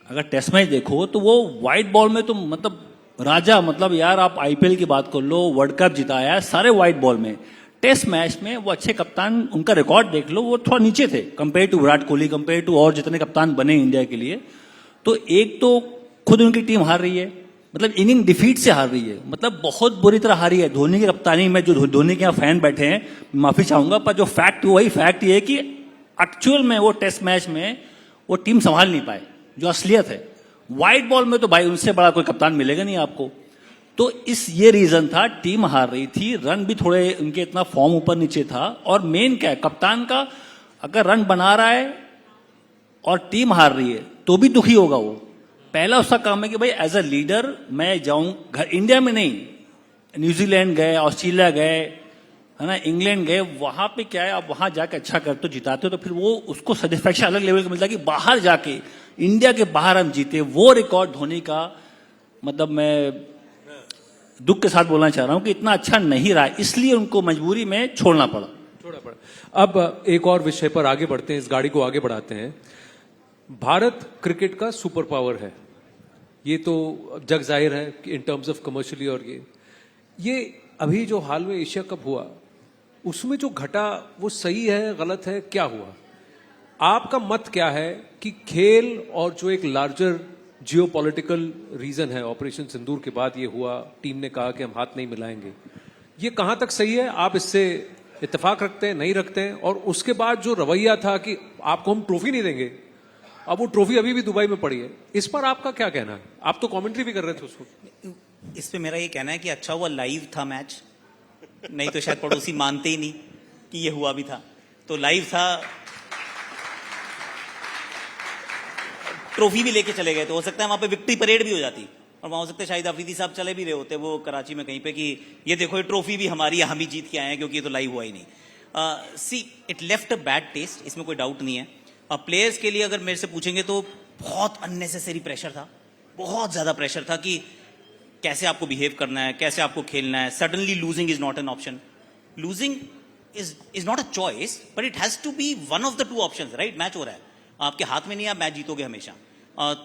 अगर टेस्ट मैच देखो तो वो व्हाइट बॉल में तो मतलब राजा, मतलब यार आप आईपीएल की बात कर लो, वर्ल्ड कप जिताया है सारे व्हाइट बॉल में। टेस्ट मैच में वो अच्छे कप्तान, उनका रिकॉर्ड देख लो, वो थोड़ा नीचे थे compare to Virat Kohli, compare to और जितने कप्तान बने इंडिया के लिए। तो एक तो खुद उनकी टीम हार रही है, मतलब इनिंग डिफीट से हार रही है, मतलब बहुत बुरी तरह हारी है। धोनी की कप्तानी में जो धोनी के यहाँ फैन बैठे हैं, माफी चाहूंगा, पर जो फैक्ट वही फैक्ट ये है कि एक्चुअल में वो टेस्ट मैच में वो टीम संभाल नहीं पाए, जो असलियत है। व्हाइट बॉल में तो भाई उनसे बड़ा कोई कप्तान मिलेगा नहीं आपको। तो ये रीजन था, टीम हार रही थी, रन भी थोड़े उनके इतना फॉर्म ऊपर नीचे था। और मेन क्या है, कप्तान का अगर रन बना रहा है और टीम हार रही है तो भी दुखी होगा वो। पहला उसका काम है कि भाई एज अ लीडर मैं जाऊं घर, इंडिया में नहीं, न्यूजीलैंड गए, ऑस्ट्रेलिया गए, है ना, इंग्लैंड गए, वहां पे क्या है, आप वहां जाके अच्छा करते हो, जिताते हो, तो फिर वो उसको सेटिस्फेक्शन अलग लेवल का मिलता है कि बाहर जाके, इंडिया के बाहर हम जीते। वो रिकॉर्ड धोनी का, मतलब मैं दुख के साथ बोलना चाह रहा हूं कि इतना अच्छा नहीं रहा, इसलिए उनको मजबूरी में छोड़ना पड़ा। अब एक और विषय पर आगे बढ़ते हैं, इस गाड़ी को आगे बढ़ाते हैं। भारत क्रिकेट का सुपर पावर है, ये तो जग जाहिर है इन टर्म्स ऑफ कमर्शियली। और ये अभी जो हाल में एशिया कप हुआ, उसमें जो घटा वो सही है, गलत है, क्या हुआ? आपका मत क्या है कि खेल और जो एक लार्जर जियोपॉलिटिकल रीजन है, ऑपरेशन सिंदूर के बाद ये हुआ, टीम ने कहा कि हम हाथ नहीं मिलाएंगे, ये कहां तक सही है? आप इससे इत्तेफाक रखते हैं, नहीं रखते हैं? और उसके बाद जो रवैया था कि आपको हम ट्रॉफी नहीं देंगे, अब वो ट्रॉफी अभी भी दुबई में पड़ी है, इस पर आपका क्या कहना है? आप तो कमेंट्री भी कर रहे थे उसको। इस पे मेरा ये कहना है कि अच्छा हुआ लाइव था मैच, नहीं तो शायद पड़ोसी मानते ही नहीं कि ये हुआ भी था। तो लाइव था, ट्रॉफी भी लेके चले गए, तो हो सकता है वहां पे विक्ट्री परेड भी हो जाती, और वहां हो सकता है शायद अफरीदी साहब चले भी रहे होते वो कराची में कहीं पे कि ये देखो ये ट्रॉफी भी हमारी, हम ही जीत के आए हैं, क्योंकि ये तो लाइव हुआ ही नहीं। See it left a bad taste, इसमें कोई डाउट नहीं है। प्लेयर्स के लिए अगर मेरे से पूछेंगे तो बहुत अननेसेसरी प्रेशर था, बहुत ज्यादा प्रेशर था कि कैसे आपको बिहेव करना है, कैसे आपको खेलना है। Suddenly losing is not an option, losing is not a choice, but it has to be one of the two options, right? Match हो रहा है, आपके हाथ में नहीं, आप मैच जीतोगे हमेशा।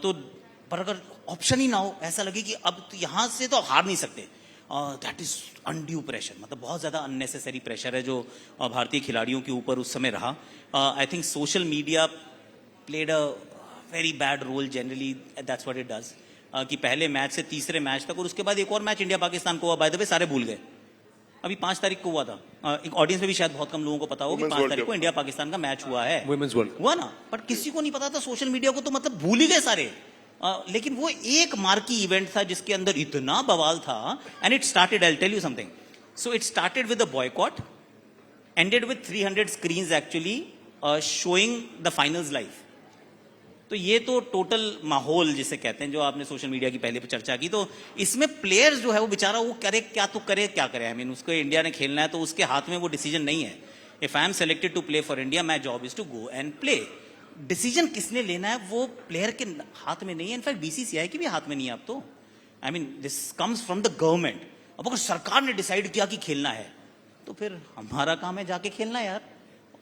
तो पर अगर ऑप्शन ही ना हो, ऐसा लगे कि अब तो यहां से तो हार नहीं सकते, दैट इज अनड्यू प्रेशर, मतलब बहुत ज्यादा अननेसेसरी प्रेशर है जो भारतीय खिलाड़ियों के ऊपर उस समय रहा। I think social media played a very bad role generally, that's what it does, कि पहले मैच से तीसरे मैच तक, और उसके बाद एक और मैच इंडिया पाकिस्तान को हुआ, बाय द वे सारे भूल गए, अभी 5 तारीख को हुआ था। एक ऑडियंस में भी शायद बहुत कम लोगों को पता हो कि 5 तारीख को इंडिया पाकिस्तान का मैच हुआ है, वुमेन्स वर्ल्ड हुआ ना, बट किसी को नहीं पता था, सोशल मीडिया को तो मतलब भूल ही गए सारे। लेकिन वो एक मार्की इवेंट था जिसके अंदर इतना बवाल था, and it started, I will tell you something, so it started with a boycott, ended with 300 screens actually showing the finals live. तो ये तो टोटल माहौल जिसे कहते हैं, जो आपने सोशल मीडिया की पहले पे चर्चा की, तो इसमें प्लेयर्स जो है वो बेचारा वो करे क्या, तो करे क्या करे, आई मीन उसको इंडिया ने खेलना है तो उसके हाथ में वो डिसीजन नहीं है। If I am selected to play for India, my job is to go and play. Decision किसने लेना है वो प्लेयर के हाथ में नहीं है, इनफैक्ट बीसीसीआई के भी हाथ में नहीं है अब तो। I mean this comes from the government. अब अगर सरकार ने डिसाइड किया कि खेलना है तो फिर हमारा काम है जाके खेलना यार।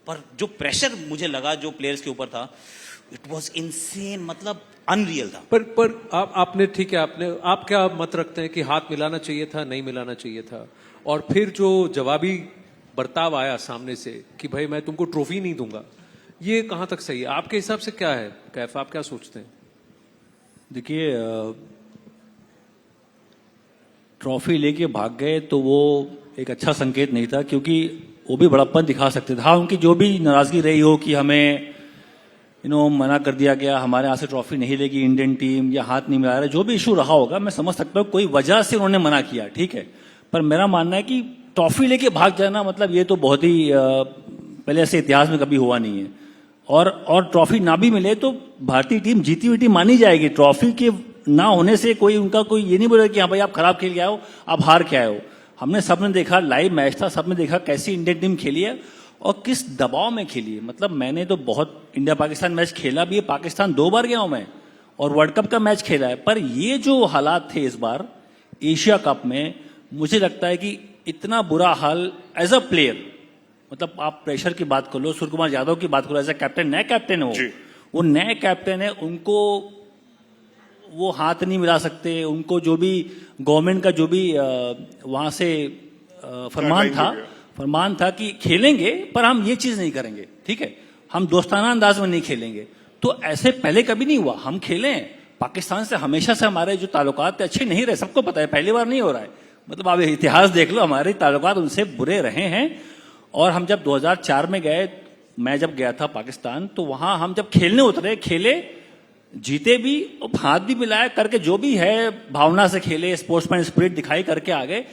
पर जो प्रेशर मुझे लगा जो प्लेयर्स के ऊपर था, इट वॉज इनसेन, मतलब अनरियल था। पर आपने ठीक है, आप क्या मत रखते हैं कि हाथ मिलाना चाहिए था, नहीं मिलाना चाहिए था? और फिर जो जवाबी बर्ताव आया सामने से कि भाई मैं तुमको ट्रॉफी नहीं दूंगा, ये कहां तक सही है आपके हिसाब से? क्या है कैफ, आप क्या सोचते हैं? देखिए, ट्रॉफी लेके भाग गए तो वो एक अच्छा संकेत नहीं था, क्योंकि वो भी बड़प्पन दिखा सकते थे। हाँ, उनकी जो भी नाराजगी रही हो कि हमें मना कर दिया गया, हमारे यहाँ से ट्रॉफी नहीं लेगी इंडियन टीम, या हाथ नहीं मिला रहा, जो भी इशू रहा होगा मैं समझ सकता हूँ, कोई वजह से उन्होंने मना किया, ठीक है। पर मेरा मानना है कि ट्रॉफी लेके भाग जाना, मतलब ये तो बहुत ही पहले ऐसे इतिहास में कभी हुआ नहीं है। और ट्रॉफी ना भी मिले तो भारतीय टीम जीती हुई टीम मानी जाएगी। ट्रॉफी के ना होने से कोई उनका कोई ये नहीं बोलेगा कि हाँ भाई आप खराब खेल के आए हो, आप हार के आए हो। हमने सबने देखा, लाइव मैच था, सबने देखा कैसी इंडियन टीम खेली है और किस दबाव में खेली है। मतलब मैंने तो बहुत इंडिया पाकिस्तान मैच खेला भी है, पाकिस्तान 2 बार गया हूं मैं, और वर्ल्ड कप का मैच खेला है। पर ये जो हालात थे इस बार एशिया कप में, मुझे लगता है कि इतना बुरा हाल एज अ प्लेयर, मतलब आप प्रेशर की बात कर लो, सूर्य कुमार यादव की बात करो, एज अ कैप्टन, नए कैप्टन है वो नए कैप्टन है, उनको वो हाथ नहीं मिला सकते, उनको जो भी गवर्नमेंट का जो भी वहां से फरमान था कि खेलेंगे पर हम ये चीज नहीं करेंगे, ठीक है, हम दोस्ताना अंदाज में नहीं खेलेंगे। तो ऐसे पहले कभी नहीं हुआ, हम खेले हैं पाकिस्तान से, हमेशा से हमारे जो ताल्लुकात अच्छे नहीं रहे, सबको पता है, पहली बार नहीं हो रहा है, मतलब आप इतिहास देख लो, हमारे ताल्लुकात उनसे बुरे रहे हैं। और हम जब 2004 में गए, मैं जब गया था पाकिस्तान, तो वहां हम जब खेलने उतरे, खेले, जीते भी और हाथ भी मिलाया करके, जो भी है भावना से खेले, स्पोर्ट्समैन स्पिरिट दिखाई करके आ गए,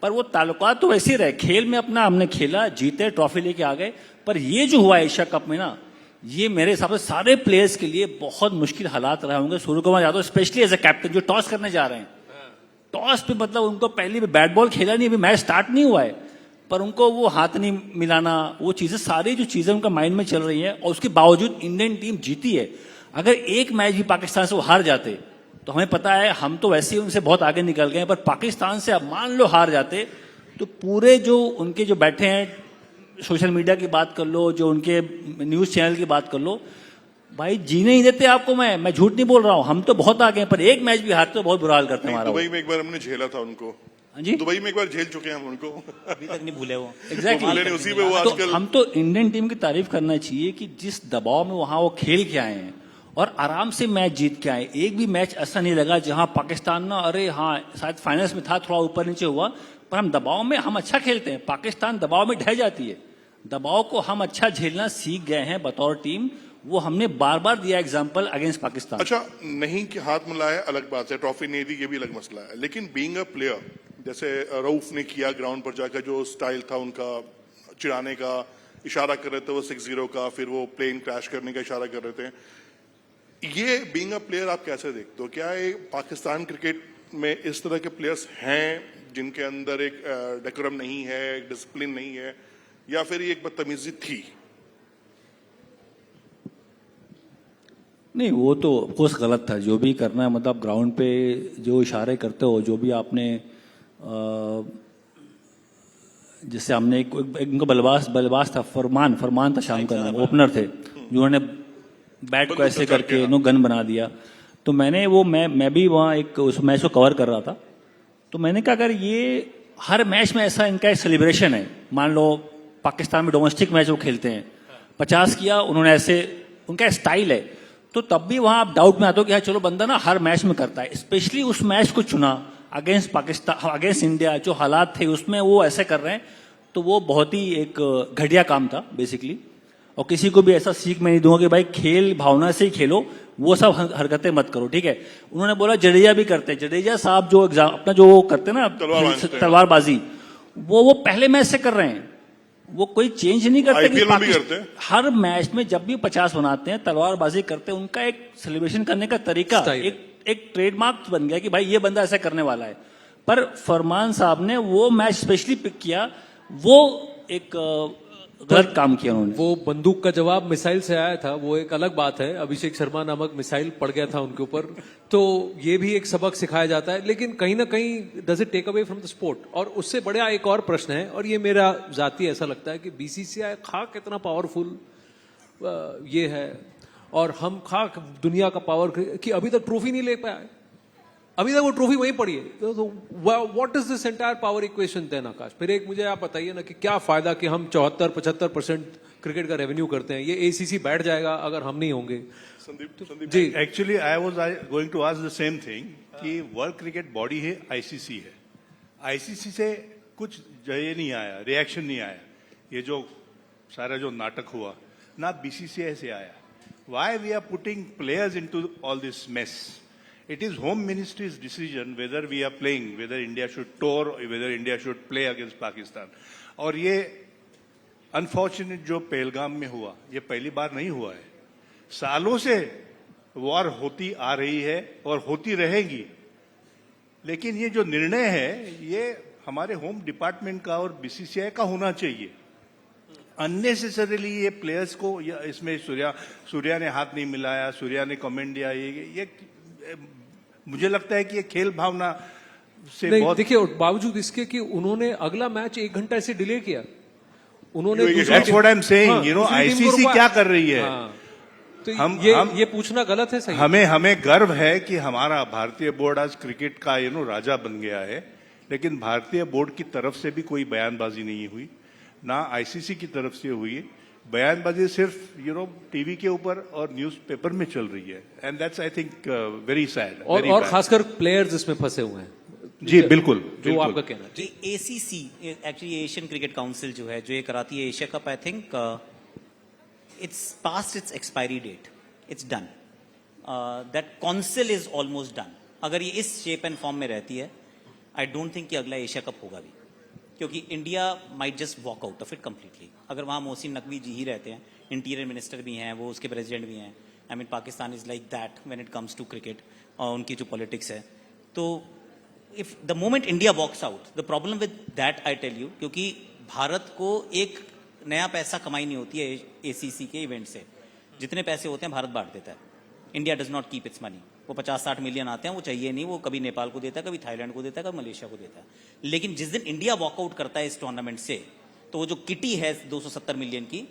पर वो ताल्लुकात तो वैसे ही रहे, खेल में अपना हमने खेला, जीते, ट्रॉफी लेके आ गए। पर ये जो हुआ एशिया कप में ना, ये मेरे हिसाब से सारे प्लेयर्स के लिए बहुत मुश्किल हालात रहे होंगे। Surya Kumar Yadav specially as a captain जो टॉस करने जा रहे हैं, टॉस पे मतलब उनको पहली बैट बॉल खेला नहीं, अभी मैच स्टार्ट नहीं हुआ है, पर उनको वो हाथ नहीं मिलाना, वो चीजें, सारी जो चीजें उनका माइंड में चल रही है, और उसके बावजूद इंडियन टीम जीती है। अगर एक मैच भी पाकिस्तान से वो हार जाते तो हमें पता है हम तो वैसे ही उनसे बहुत आगे निकल गए, पर पाकिस्तान से अब मान लो हार जाते तो पूरे जो उनके जो बैठे हैं, सोशल मीडिया की बात कर लो, जो उनके न्यूज चैनल की बात कर लो, भाई जीने ही देते आपको। मैं झूठ नहीं बोल रहा हूँ, हम तो बहुत आगे हैं, पर एक मैच भी हारते तो बहुत बुरा हाल करते हैं हमारा। दुबई में एक बार हमने झेला था उनको, हाँ जी, दुबई में एक बार झेल चुके हैं हम उनको, अभी तक नहीं भूले वो। एग्जैक्टली, उसी में वो तो आजकल हम तो इंडियन टीम की तारीफ करना चाहिए कि जिस दबाव में वहां वो खेल के आए हैं और आराम से मैच जीत के आए। एक भी मैच ऐसा नहीं लगा जहां पाकिस्तान ना, अरे हाँ शायद फाइनल्स में था, थोड़ा ऊपर नीचे हुआ, पर हम दबाव में हम अच्छा खेलते हैं, पाकिस्तान दबाव में ढह जाती है। दबाव को हम अच्छा झेलना सीख गए हैं बतौर टीम, वो हमने बार बार दिया एग्जांपल अगेंस्ट पाकिस्तान। अच्छा, नहीं कि हाथ मिलाया अलग बात है, ट्रॉफी नहीं दी ये भी अलग मसला है, लेकिन बीइंग अ प्लेयर, जैसे रऊफ ने किया ग्राउंड पर जाकर, जो स्टाइल था उनका चिढ़ाने का, इशारा कर रहे थे वो 6-0 का, फिर वो प्लेन क्रैश करने का इशारा कर रहे थे, ये बीइंग अ प्लेयर आप कैसे देखते हो? क्या ये पाकिस्तान क्रिकेट में इस तरह के प्लेयर्स हैं जिनके अंदर एक डेकोरम नहीं है, एक डिसिप्लिन नहीं है, या फिर ये एक बदतमीजी थी? नहीं, वो तो ऑफकोर्स गलत था, जो भी करना है, मतलब ग्राउंड पे जो इशारे करते हो, जो भी आपने जैसे हमने इनको बलबास था, फरमान था शाम का नाम, ओपनर थे, जिन्होंने बैट को ऐसे करके नो गन बना दिया। तो मैंने वो मैं भी वहाँ एक उस मैच को कवर कर रहा था, तो मैंने कहा अगर ये हर मैच में ऐसा इनका एक सेलिब्रेशन है, मान लो पाकिस्तान में डोमेस्टिक मैच वो खेलते हैं, 50 किया उन्होंने, ऐसे उनका स्टाइल है, तो तब भी वहां आप डाउट में आते हो कि हाँ चलो बंदा ना हर मैच में करता है, स्पेशली उस मैच को चुना अगेंस्ट पाकिस्तान, अगेंस्ट इंडिया, जो हालात थे उसमें वो ऐसे कर रहे हैं, तो वो बहुत ही एक घटिया काम था बेसिकली। और किसी को भी ऐसा सीख मैं नहीं दूंगा कि भाई खेल भावना से ही खेलो, वो सब हरकतें मत करो, ठीक है। उन्होंने बोला जडेजा भी करते हैं, जडेजा साहब जो अपना जो करते हैं ना तलवारबाजी, वो पहले मैच से कर रहे हैं, वो कोई चेंज नहीं करते कि हर मैच में जब भी 50 बनाते हैं तलवारबाजी करते हैं, उनका एक सेलिब्रेशन करने का तरीका एक ट्रेडमार्क बन गया कि भाई ये बंदा ऐसा करने वाला है। पर फरमान साहब ने वो मैच स्पेशली पिक किया, वो एक गलत काम किया उन्होंने। वो बंदूक का जवाब मिसाइल से आया था, वो एक अलग बात है, अभिषेक शर्मा नामक मिसाइल पड़ गया था उनके ऊपर, तो ये भी एक सबक सिखाया जाता है, लेकिन कहीं ना कहीं does it take away from the sport. और उससे बड़ा एक और प्रश्न है, और ये मेरा जाती ऐसा लगता है कि बीसीसीआई खाक इतना पावरफुल ये है, और हम खाक दुनिया का पावर कि अभी तक ट्रॉफी नहीं ले पाया है, अभी तक वो ट्रॉफी वहीं पड़ी है। तो what is this entire power equation then Akash? फिर एक मुझे आप बताइए ना कि क्या फायदा कि हम 74-75% क्रिकेट का रेवेन्यू करते हैं, ये एसीसी बैठ जाएगा अगर हम नहीं होंगे। Sandeep ji, actually I was going to ask the same thing कि वर्ल्ड क्रिकेट बॉडी है, आईसीसी है, आईसीसी से कुछ ये नहीं आया, रिएक्शन नहीं आया, ये जो सारा जो नाटक हुआ ना बीसीसीआई से आया। Why we are putting players into all this mess? It is Home Ministry's decision whether we are playing, whether India should tour, whether India should play against Pakistan. और ये अनफॉर्चुनेट जो पहलगाम में हुआ, ये पहली बार नहीं हुआ है, सालों से वॉर होती आ रही है और होती रहेगी। लेकिन ये जो निर्णय है ये हमारे होम डिपार्टमेंट का और बीसीसीआई का होना चाहिए। अननेसेसरीली ये प्लेयर्स को, इसमें सूर्या ने हाथ नहीं मिलाया, सूर्या ने कमेंट दिया, ये मुझे लगता है कि ये खेल भावना से नहीं बहुत देखिए, और बावजूद इसके कि उन्होंने अगला मैच 1 घंटा ऐसे डिले किया, उन्होंने That's दूसरी टीम- what I'm saying, हाँ, you know, दूसरी टीम को ICC रुकवा- क्या कर रही है? हाँ, तो हम- ये पूछना गलत है, सही? हमें गर्व है कि हमारा भारतीय बोर्ड आज क्रिकेट का राजा बन गया है, लेकिन भारतीय बोर्ड की तरफ से भी कोई बयानबाजी नहीं हुई, ना आईसीसी की तरफ से हुई। बयानबाजी सिर्फ टीवी के ऊपर और न्यूज़पेपर में चल रही है, and that's I think very sad. और खासकर प्लेयर्स इसमें फंसे हुए हैं। जी बिल्कुल, जो बिल्कुल। आपका कहना है जी। ACC actually Asian Cricket Council जो है, जो ये कराती है Asia Cup, I think it's past its expiry date, it's done. That council is almost done. अगर ये इस शेप एंड फॉर्म में रहती है, आई डोंट थिंक कि अगला एशिया कप होगा भी, क्योंकि India might just walk out of it completely. अगर वहां मोहसिन नकवी जी ही रहते हैं, इंटीरियर मिनिस्टर भी हैं, वो उसके प्रेसिडेंट भी हैं। I mean Pakistan is like that when it comes to cricket, और उनकी जो पॉलिटिक्स है। तो if the moment India walks out, the problem with that I tell you, क्योंकि भारत को एक नया पैसा कमाई नहीं होती है एसीसी के इवेंट से। जितने पैसे होते हैं भारत बांट देता है। India does not keep its money. वो 50-60 मिलियन आते हैं, वो चाहिए नहीं, वो कभी नेपाल को देता है, कभी थाईलैंड को देता है, कभी मलेशिया को देता है। लेकिन जिस दिन इंडिया वॉकआउट करता है इस टूर्नामेंट से, तो वो जो किटी है 270 मिलियन की,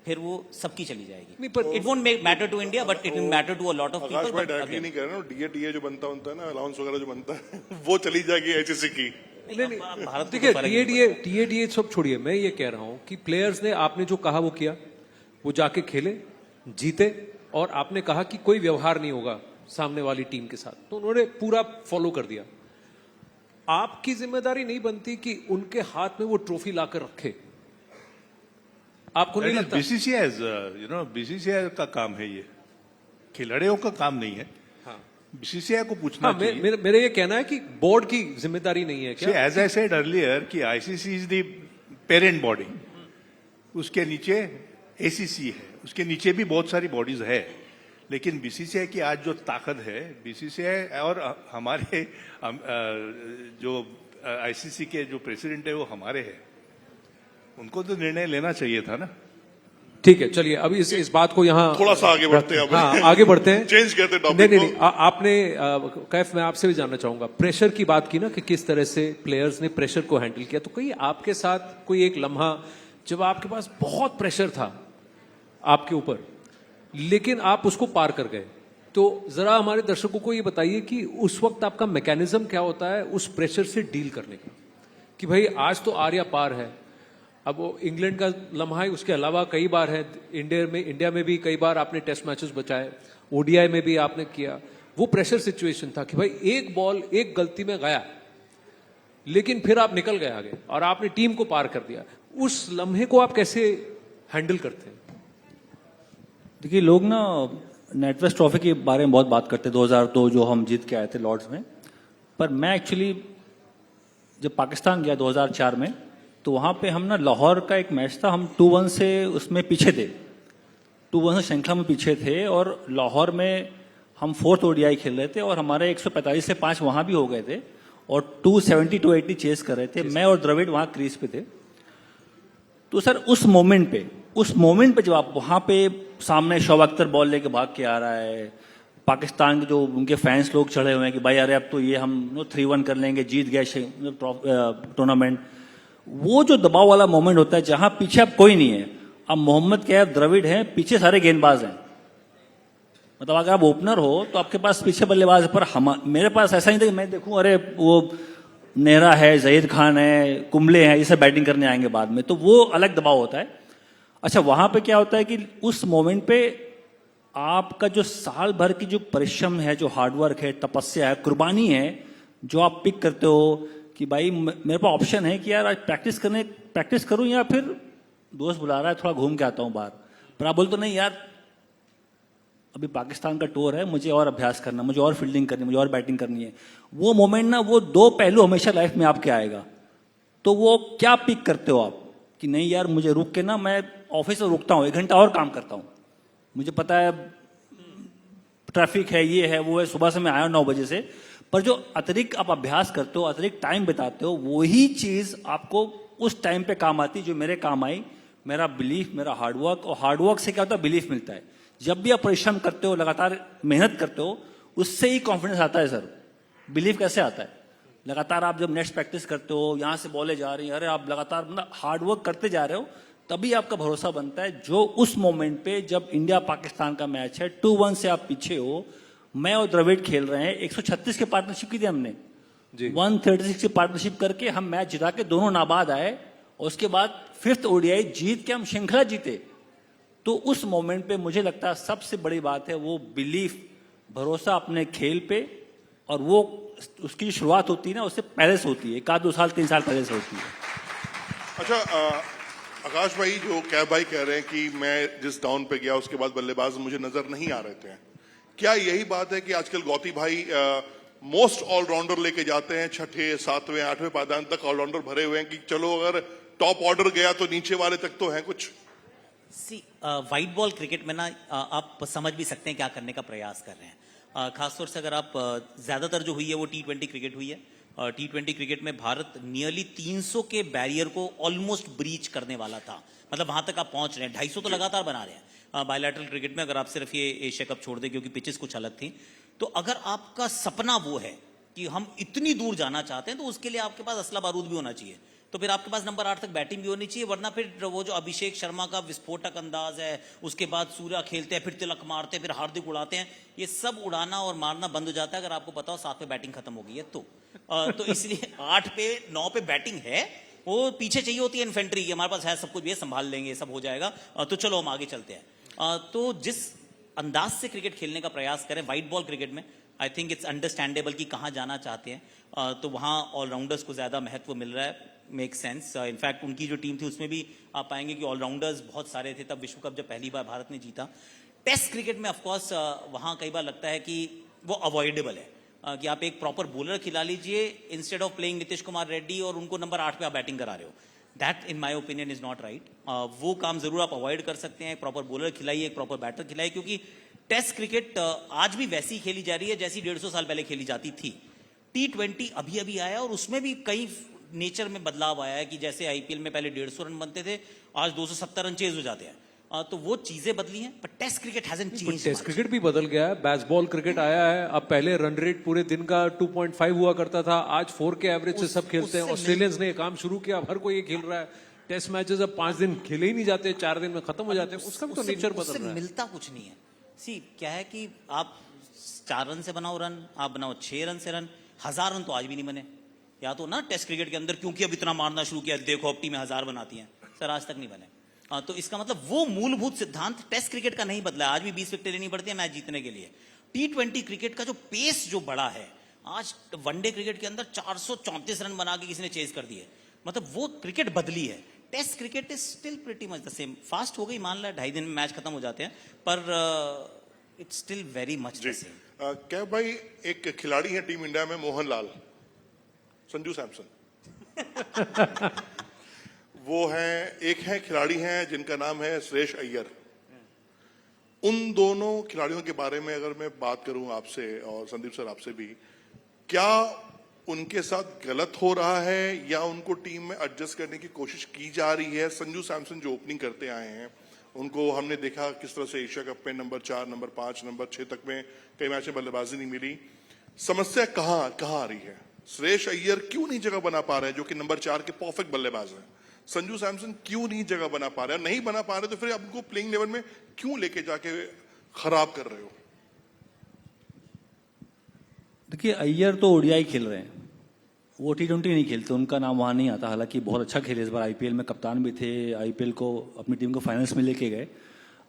फिर वो सबकी चली जाएगी। It won't matter to India, but it will matter to a lot of Akash भाई पीपल। डायरेक्टली नहीं कह रहे ना, डीए जो बनता है ना, अलाउंस वगैरह जो बनता है वो चली जाएगी आईसीसी की। भारत को देखिए, तो फर्क नहीं पड़ता। टीए सब छोड़िए, मैं ये कह रहा हूं कि प्लेयर्स ने, आपने जो कहा वो किया, वो जाके खेले, जीते, और आपने कहा कि कोई व्यवहार नहीं होगा सामने वाली टीम के साथ, तो उन्होंने पूरा फॉलो कर दिया। आपकी जिम्मेदारी नहीं बनती कि उनके हाथ में वो ट्रॉफी लाकर रखे? आपको नहीं लगता? बीसीसीआई का काम है ये, खिलाड़ियों का काम नहीं है। बीसीसीआई को पूछना हाँ, चाहिए। मेरा ये कहना है कि बोर्ड की जिम्मेदारी नहीं है क्या? एज आई सेड अर्लियर कि ICC is the parent body, उसके नीचे एसीसी है, उसके नीचे भी बहुत सारी बॉडीज है, लेकिन बीसीसीआई की आज जो ताकत है, बीसीसीआई और हमारे जो आईसीसी के जो प्रेसिडेंट है वो हमारे हैं, उनको तो निर्णय लेना चाहिए था ना। ठीक है, चलिए अभी इस बात को यहाँ थोड़ा सा आगे बढ़ते हैं। हाँ, आगे बढ़ते हैं। चेंज करते हैं टॉपिक नहीं, को। आपने कैफ, मैं आपसे भी जानना चाहूंगा, प्रेशर की बात की ना, कि किस तरह से प्लेयर्स ने प्रेशर को हैंडल किया। तो कोई आपके साथ कोई एक लम्हा जब आपके पास बहुत प्रेशर था आपके ऊपर, लेकिन आप उसको पार कर गए, तो जरा हमारे दर्शकों को ये बताइए कि उस वक्त आपका मैकेनिज्म क्या होता है उस प्रेशर से डील करने का, कि भाई आज तो आर्या पार है। अब वो इंग्लैंड का लम्हा है, उसके अलावा कई बार है, इंडिया में भी कई बार आपने टेस्ट मैचेस बचाए, ओडीआई में भी आपने किया। वो प्रेशर सिचुएशन था कि भाई एक बॉल एक गलती में गया, लेकिन फिर आप निकल गए आगे और आपने टीम को पार कर दिया। उस लम्हे को आप कैसे हैंडल करते हैं? देखिए, लोग ना नेटवेस्ट ट्रॉफी के बारे में बहुत बात करते हैं, 2002 जो हम जीत के आए थे लॉर्ड्स में। पर मैं एक्चुअली जब पाकिस्तान गया 2004 में, तो वहाँ पे हम ना लाहौर का एक मैच था, हम 2-1 से उसमें पीछे थे, 2-1 से श्रृंखला में पीछे थे, और लाहौर में हम 4th ओडीआई खेल रहे थे और हमारे 145 से 5 वहाँ भी हो गए थे और 270-280 चेस कर रहे थे। मैं और द्रविड़ वहाँ क्रीज पे थे। तो सर उस मोमेंट पे जब आप वहाँ पे सामने शोएब अख्तर बॉल लेके भाग के आ रहा है, पाकिस्तान के जो उनके फैंस लोग चढ़े हुए हैं कि भाई अरे अब तो ये हम 3-1 कर लेंगे, जीत गए टूर्नामेंट, वो जो दबाव वाला मोमेंट होता है जहां पीछे अब कोई नहीं है, अब मोहम्मद कैफ, द्रविड़ हैं, पीछे सारे गेंदबाज हैं। मतलब अगर आप ओपनर हो तो आपके पास पीछे बल्लेबाज है, पर मेरे पास ऐसा नहीं था कि मैं देखूं अरे वो नेहरा है, जहीर खान है, कुंबले हैं, ये सब बैटिंग करने आएंगे बाद में, तो वो अलग दबाव होता है। अच्छा, वहां पे क्या होता है कि उस मोमेंट पे आपका जो साल भर की जो परिश्रम है, जो हार्डवर्क है, तपस्या है, कुर्बानी है, जो आप पिक करते हो कि भाई मेरे पास ऑप्शन है कि यार आज प्रैक्टिस करूं या फिर दोस्त बुला रहा है थोड़ा घूम के आता हूं बाहर, पर आप बोलते नहीं यार अभी पाकिस्तान का टूर है, मुझे और अभ्यास करना, मुझे और फील्डिंग करनी, मुझे और बैटिंग करनी है। वो मोमेंट ना, वो दो पहलू हमेशा लाइफ में आपके आएगा। तो वो क्या पिक करते हो आप कि नहीं यार मुझे रुक के ना, मैं ऑफिस में रुकता हूँ, 1 घंटा और काम करता हूँ, मुझे पता है ट्रैफिक है, ये है, वो है, सुबह से मैं आया 9 बजे से, पर जो अतिरिक्त आप अभ्यास करते हो, अतिरिक्त टाइम बिताते हो, वही चीज आपको उस टाइम पे काम आती, जो मेरे काम आई, मेरा बिलीफ, मेरा हार्डवर्क। और हार्डवर्क से क्या होता है, बिलीफ मिलता है। जब भी आप परिश्रम करते हो, लगातार मेहनत करते हो, उससे ही कॉन्फिडेंस आता है सर। बिलीफ कैसे आता है? लगातार आप जब नेक्स्ट प्रैक्टिस करते हो, यहाँ से बॉलें जा रही हैं, अरे आप लगातार मतलब हार्ड वर्क करते जा रहे हो, तभी आपका भरोसा बनता है। जो उस मोमेंट पे जब इंडिया पाकिस्तान का मैच है, 2-1 से आप पीछे हो, मैं और द्रविड़ खेल रहे हैं, 136 की पार्टनरशिप की थी हमने, 136 की पार्टनरशिप करके हम मैच जिता के दोनों नाबाद आए, और उसके बाद 5th ODI जीत के हम श्रृंखला जीते। तो उस मोमेंट पे मुझे लगता है सबसे बड़ी बात है वो बिलीफ, भरोसा अपने खेल पे, और वो उसकी जो शुरुआत होती है ना, उससे पहले से होती है, 1-2 साल 3 साल पहले से होती है। अच्छा, आकाश भाई, जो कैब भाई कह रहे हैं कि मैं जिस डाउन पे गया उसके बाद बल्लेबाज मुझे नजर नहीं आ रहे थे, क्या यही बात है कि आजकल गौती भाई मोस्ट ऑलराउंडर लेके जाते हैं, 6ठे 7वें 8वें पायदान तक ऑलराउंडर भरे हुए हैं कि चलो अगर टॉप ऑर्डर गया तो नीचे वाले तक तो है कुछ? सी वाइट बॉल क्रिकेट में ना आप समझ भी सकते हैं क्या करने का प्रयास कर रहे हैं। खासतौर से अगर आप ज्यादातर जो हुई है वो T20 क्रिकेट हुई है। T20 क्रिकेट में भारत नियरली 300 के बैरियर को ऑलमोस्ट ब्रीच करने वाला था, मतलब वहां तक आप पहुंच रहे हैं, 250 तो लगातार बना रहे हैं। बायलैटरल क्रिकेट में अगर आप सिर्फ ये एशिया कप छोड़ दें क्योंकि पिचेस कुछ अलग थी, तो अगर आपका सपना वो है कि हम इतनी दूर जाना चाहते हैं तो उसके लिए आपके पास असला बारूद भी होना चाहिए, तो फिर आपके पास नंबर 8 तक बैटिंग भी होनी चाहिए, वरना फिर वो जो अभिषेक शर्मा का विस्फोटक अंदाज है, उसके बाद सूर्या खेलते हैं, फिर तिलक मारते हैं, फिर हार्दिक उड़ाते हैं, ये सब उड़ाना और मारना बंद हो जाता है अगर आपको पता हो 7 पे बैटिंग खत्म हो गई है तो इसलिए 8 पे 9 पे बैटिंग है, वो पीछे चाहिए होती है इन्फेंट्री की, हमारे पास है सब कुछ, भी संभाल लेंगे, सब हो जाएगा, तो चलो हम आगे चलते हैं। तो जिस अंदाज से क्रिकेट खेलने का प्रयास करें व्हाइट बॉल क्रिकेट में, आई थिंक इट्स अंडरस्टैंडेबल कि कहाँ जाना चाहते हैं, तो वहाँ ऑलराउंडर्स को ज्यादा महत्व मिल रहा है, मेक सेंस। इनफैक्ट उनकी जो टीम थी उसमें भी आप पाएंगे कि ऑलराउंडर्स बहुत सारे थे तब विश्व कप जब पहली बार भारत ने जीता। टेस्ट क्रिकेट में ऑफकोर्स वहाँ कई बार लगता है कि वो अवॉइडेबल है, कि आप एक प्रॉपर बॉलर खिला लीजिए instead of playing Nitish Kumar Reddy और उनको नंबर 8 पे आप बैटिंग करा रहे हो, that in my opinion is not right. वो काम जरूर आप अवॉइड कर सकते हैं, एक प्रॉपर बॉलर खिलाइए, एक प्रॉपर बैटर खिलाइए, क्योंकि टेस्ट क्रिकेट आज भी वैसी खेली जा रही है जैसी 150 साल पहले खेली जाती थी। T20 अभी अभी आया और उसमें भी कई नेचर में बदलाव आया है कि जैसे आईपीएल में पहले 150 रन बनते थे, आज 270 रन चेज हो जाते हैं, तो वो चीजें बदली हैं, पर test cricket hasn't changed. Test cricket भी बदल गया है, बेसबॉल क्रिकेट आया है, अब पहले रन रेट पूरे दिन का 2.5 हुआ करता था, आज 4 के एवरेज से सब खेलते हैं। ऑस्ट्रेलियंस ने ये काम शुरू किया, हर कोई ये खेल रहा है। टेस्ट मैचेस अब 5 दिन खेले ही नहीं जाते, 4 दिन में खत्म हो जाते हैं, उसका भी तो नेचर बदल रहा है। मिलता कुछ नहीं है। सी क्या है कि आप 4 रन से बनाओ रन, आप बनाओ 6 रन से रन, 1000 रन तो आज भी नहीं बने, या तो ना टेस्ट क्रिकेट के अंदर क्योंकि अब इतना मारना शुरू किया, देखो अब टीमें 1000 बनाती हैं, सर आज तक नहीं बने। तो इसका मतलब वो मूलभूत सिद्धांत टेस्ट क्रिकेट का नहीं बदला, आज भी 20 विकेटें लेनी पड़ती है मैच जीतने के लिए। T20 क्रिकेट का जो पेस जो बड़ा है, आज वनडे क्रिकेट के अंदर 434 रन बना के किसी ने चेज कर दिए, मतलब वो क्रिकेट बदली है। Test cricket is still pretty much the same, fast हो गई, मान ला 2.5 दिन में मैच खत्म हो जाते हैं, पर it's still very much the same. क्या भाई, एक खिलाड़ी है टीम इंडिया में मोहनलाल, संजू सैमसन वो हैं, एक है खिलाड़ी हैं जिनका नाम है श्रेयस अय्यर। उन दोनों खिलाड़ियों के बारे में अगर मैं बात करूं आपसे और संदीप सर आपसे भी, क्या उनके साथ गलत हो रहा है या उनको टीम में एडजस्ट करने की कोशिश की जा रही है? संजू सैमसन जो ओपनिंग करते आए हैं, उनको हमने देखा किस तरह से एशिया कप में नंबर 4, नंबर 5, नंबर 6 तक में कई मैच में बल्लेबाजी नहीं मिली। समस्या कहाँ आ रही है? श्रेयस अय्यर क्यों नहीं जगह बना पा रहे हैं, जो कि नंबर 4 के परफेक्ट बल्लेबाज हैं? संजू सैमसन क्यों नहीं जगह बना पा रहे हैं? नहीं बना पा रहे तो फिर आप उनको प्लेइंग लेवल में क्यों लेके जाके खराब कर रहे हो? देखिए, अय्यर तो ओडीआई खेल रहे हैं, वो T20 नहीं खेलते, उनका नाम वहाँ नहीं आता। हालांकि बहुत अच्छा खेले, इस बार आईपीएल में कप्तान भी थे, आईपीएल को अपनी टीम को फाइनल्स में लेके गए,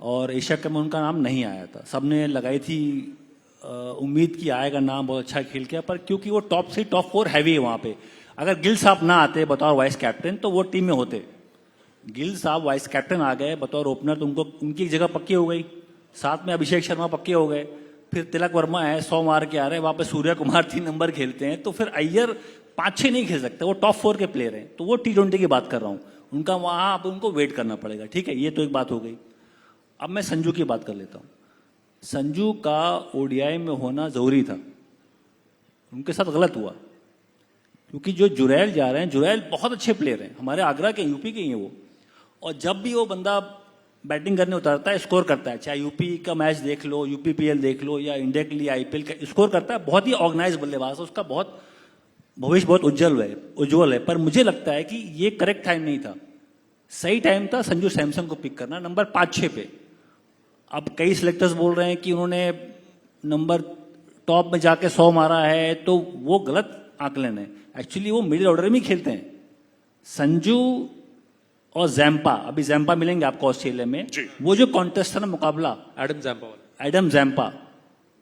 और एशिया कप में उनका नाम नहीं आया था। सबने लगाई थी उम्मीद की आएगा नाम, बहुत अच्छा खेल किया, पर क्योंकि वो टॉप 3 टॉप 4 हैवी है वहाँ पे, अगर गिल साहब ना आते बतौर वाइस कैप्टन तो वो टीम में होते। गिल साहब वाइस कैप्टन आ गए बतौर ओपनर, तो उनको उनकी जगह पक्की हो गई, साथ में अभिषेक शर्मा पक्के हो गए, फिर तिलक वर्मा है 100 मार के आ रहे हैं, वहाँ पे सूर्य कुमार 3 नंबर खेलते हैं, तो फिर अय्यर 5-6 नहीं खेल सकते, वो टॉप 4 के प्लेयर हैं। तो वो T20 की बात कर रहा हूँ, उनका वहाँ अब उनको वेट करना पड़ेगा, ठीक है, ये तो एक बात हो गई। अब मैं संजू की बात कर लेता हूँ। संजू का ओडीआई में होना जरूरी था, उनके साथ गलत हुआ, क्योंकि जो जुरैल जा रहे हैं, जुरैल बहुत अच्छे प्लेयर हैं, हमारे आगरा के, यूपी के ही हैं वो, और जब भी वो बंदा बैटिंग करने उतरता है स्कोर करता है, चाहे यूपी का मैच देख लो, यूपीपीएल देख लो, या इंडिया के लिए आईपीएल का, स्कोर करता है, बहुत ही ऑर्गेनाइज बल्लेबाज है, उसका बहुत भविष्य बहुत उज्जवल है, पर मुझे लगता है कि ये करेक्ट टाइम नहीं था। सही टाइम था संजू सैमसन को पिक करना नंबर 5-6 पे। अब कई सिलेक्टर्स बोल रहे हैं कि उन्होंने नंबर टॉप में जाके 100 मारा है, तो वो गलत आकलन है। एक्चुअली वो मिडिल ऑर्डर में ही खेलते हैं। संजू और जैम्पा, अभी जैम्पा मिलेंगे आपको ऑस्ट्रेलिया में, वो जो कॉन्टेस्ट था ना मुकाबला एडम जैम्पा,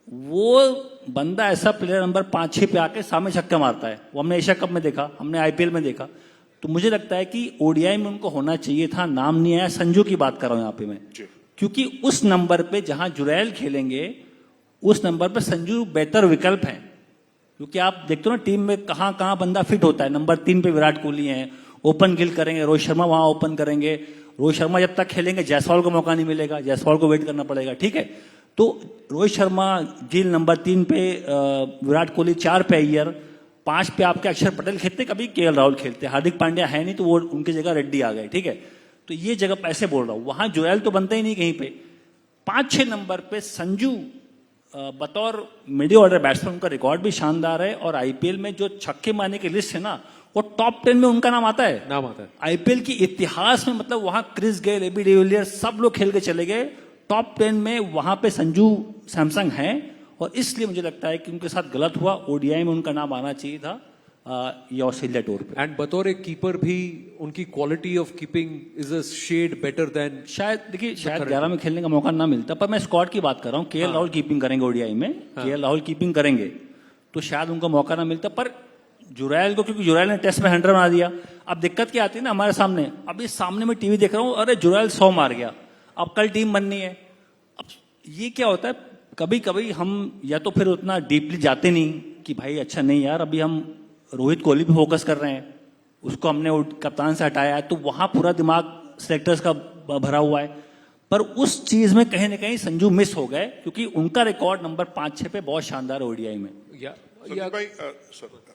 वो बंदा ऐसा प्लेयर नंबर 5-6 पे आके सामने छक्के मारता है। वो हमने एशिया कप में देखा, हमने आईपीएल में देखा। तो मुझे लगता है कि ओडीआई में उनको होना चाहिए था, नाम नहीं आया। संजू की बात कर रहा हूं यहाँ पे मैं, क्योंकि उस नंबर पे जहां जुरैल खेलेंगे उस नंबर पे संजू बेहतर विकल्प है। क्योंकि आप देखते हो ना टीम में कहां कहां बंदा फिट होता है। नंबर 3 पे विराट कोहली है, ओपन गिल करेंगे, रोहित शर्मा वहां ओपन करेंगे। रोहित शर्मा जब तक खेलेंगे जायसवाल को मौका नहीं मिलेगा, जायसवाल को वेट करना पड़ेगा, ठीक है। तो रोहित शर्मा, गिल नंबर 3 पे, विराट कोहली 4 पे, अय्यर 5 पे आपके अक्षर पटेल खेलते, कभी केएल राहुल खेलते, हार्दिक पांड्या है नहीं तो वो उनकी जगह रेड्डी आ गए, ठीक है। तो ये जगह ऐसे बोल रहा हूं, वहां जुरैल तो बनता ही नहीं कहीं पे। 5-6 नंबर पे संजू बतौर मिडिल ऑर्डर बैट्समैन, उनका रिकॉर्ड भी शानदार है और आईपीएल में जो छक्के मारने की लिस्ट है ना, वो टॉप 10 में उनका नाम आता है। आईपीएल की इतिहास में, मतलब वहां क्रिस गेल, एबी डिविलियर्स सब लोग खेल के चले गए, टॉप 10 में वहां पे संजू सैमसंग हैं। और इसलिए मुझे लगता है कि उनके साथ गलत हुआ। ओडीआई में उनका नाम आना चाहिए था ये ऑस्ट्रेलिया टूर पे। एंड बतौर एक कीपर भी उनकी quality of keeping is a shade better than, शायद देखिए, शायद 11 में खेलने का मौका ना मिलता। पर मैं स्क्वाड की बात कर रहा हूँ। केएल राहुल कीपिंग करेंगे ओडीआई में, केएल राहुल कीपिंग करेंगे तो शायद उनको मौका ना मिलता। पर जुरैल को, क्योंकि जुरैल ने टेस्ट में 100 बना दिया। अब दिक्कत क्या आती है ना हमारे सामने, अभी सामने में टीवी देख रहा हूँ, अरे जुरैल 100 मार गया, अब कल टीम बननी है। अब ये क्या होता है, कभी कभी हम या तो फिर उतना डीपली जाते नहीं कि भाई अच्छा नहीं यार, अभी हम रोहित कोहली भी फोकस कर रहे हैं, उसको हमने कप्तान से हटाया है, तो वहां पूरा दिमाग सेलेक्टर्स का भरा हुआ है। पर उस चीज में कहीं ना कहीं संजू मिस हो गए, क्योंकि उनका रिकॉर्ड नंबर 5-6 पे बहुत शानदार है ओडीआई में।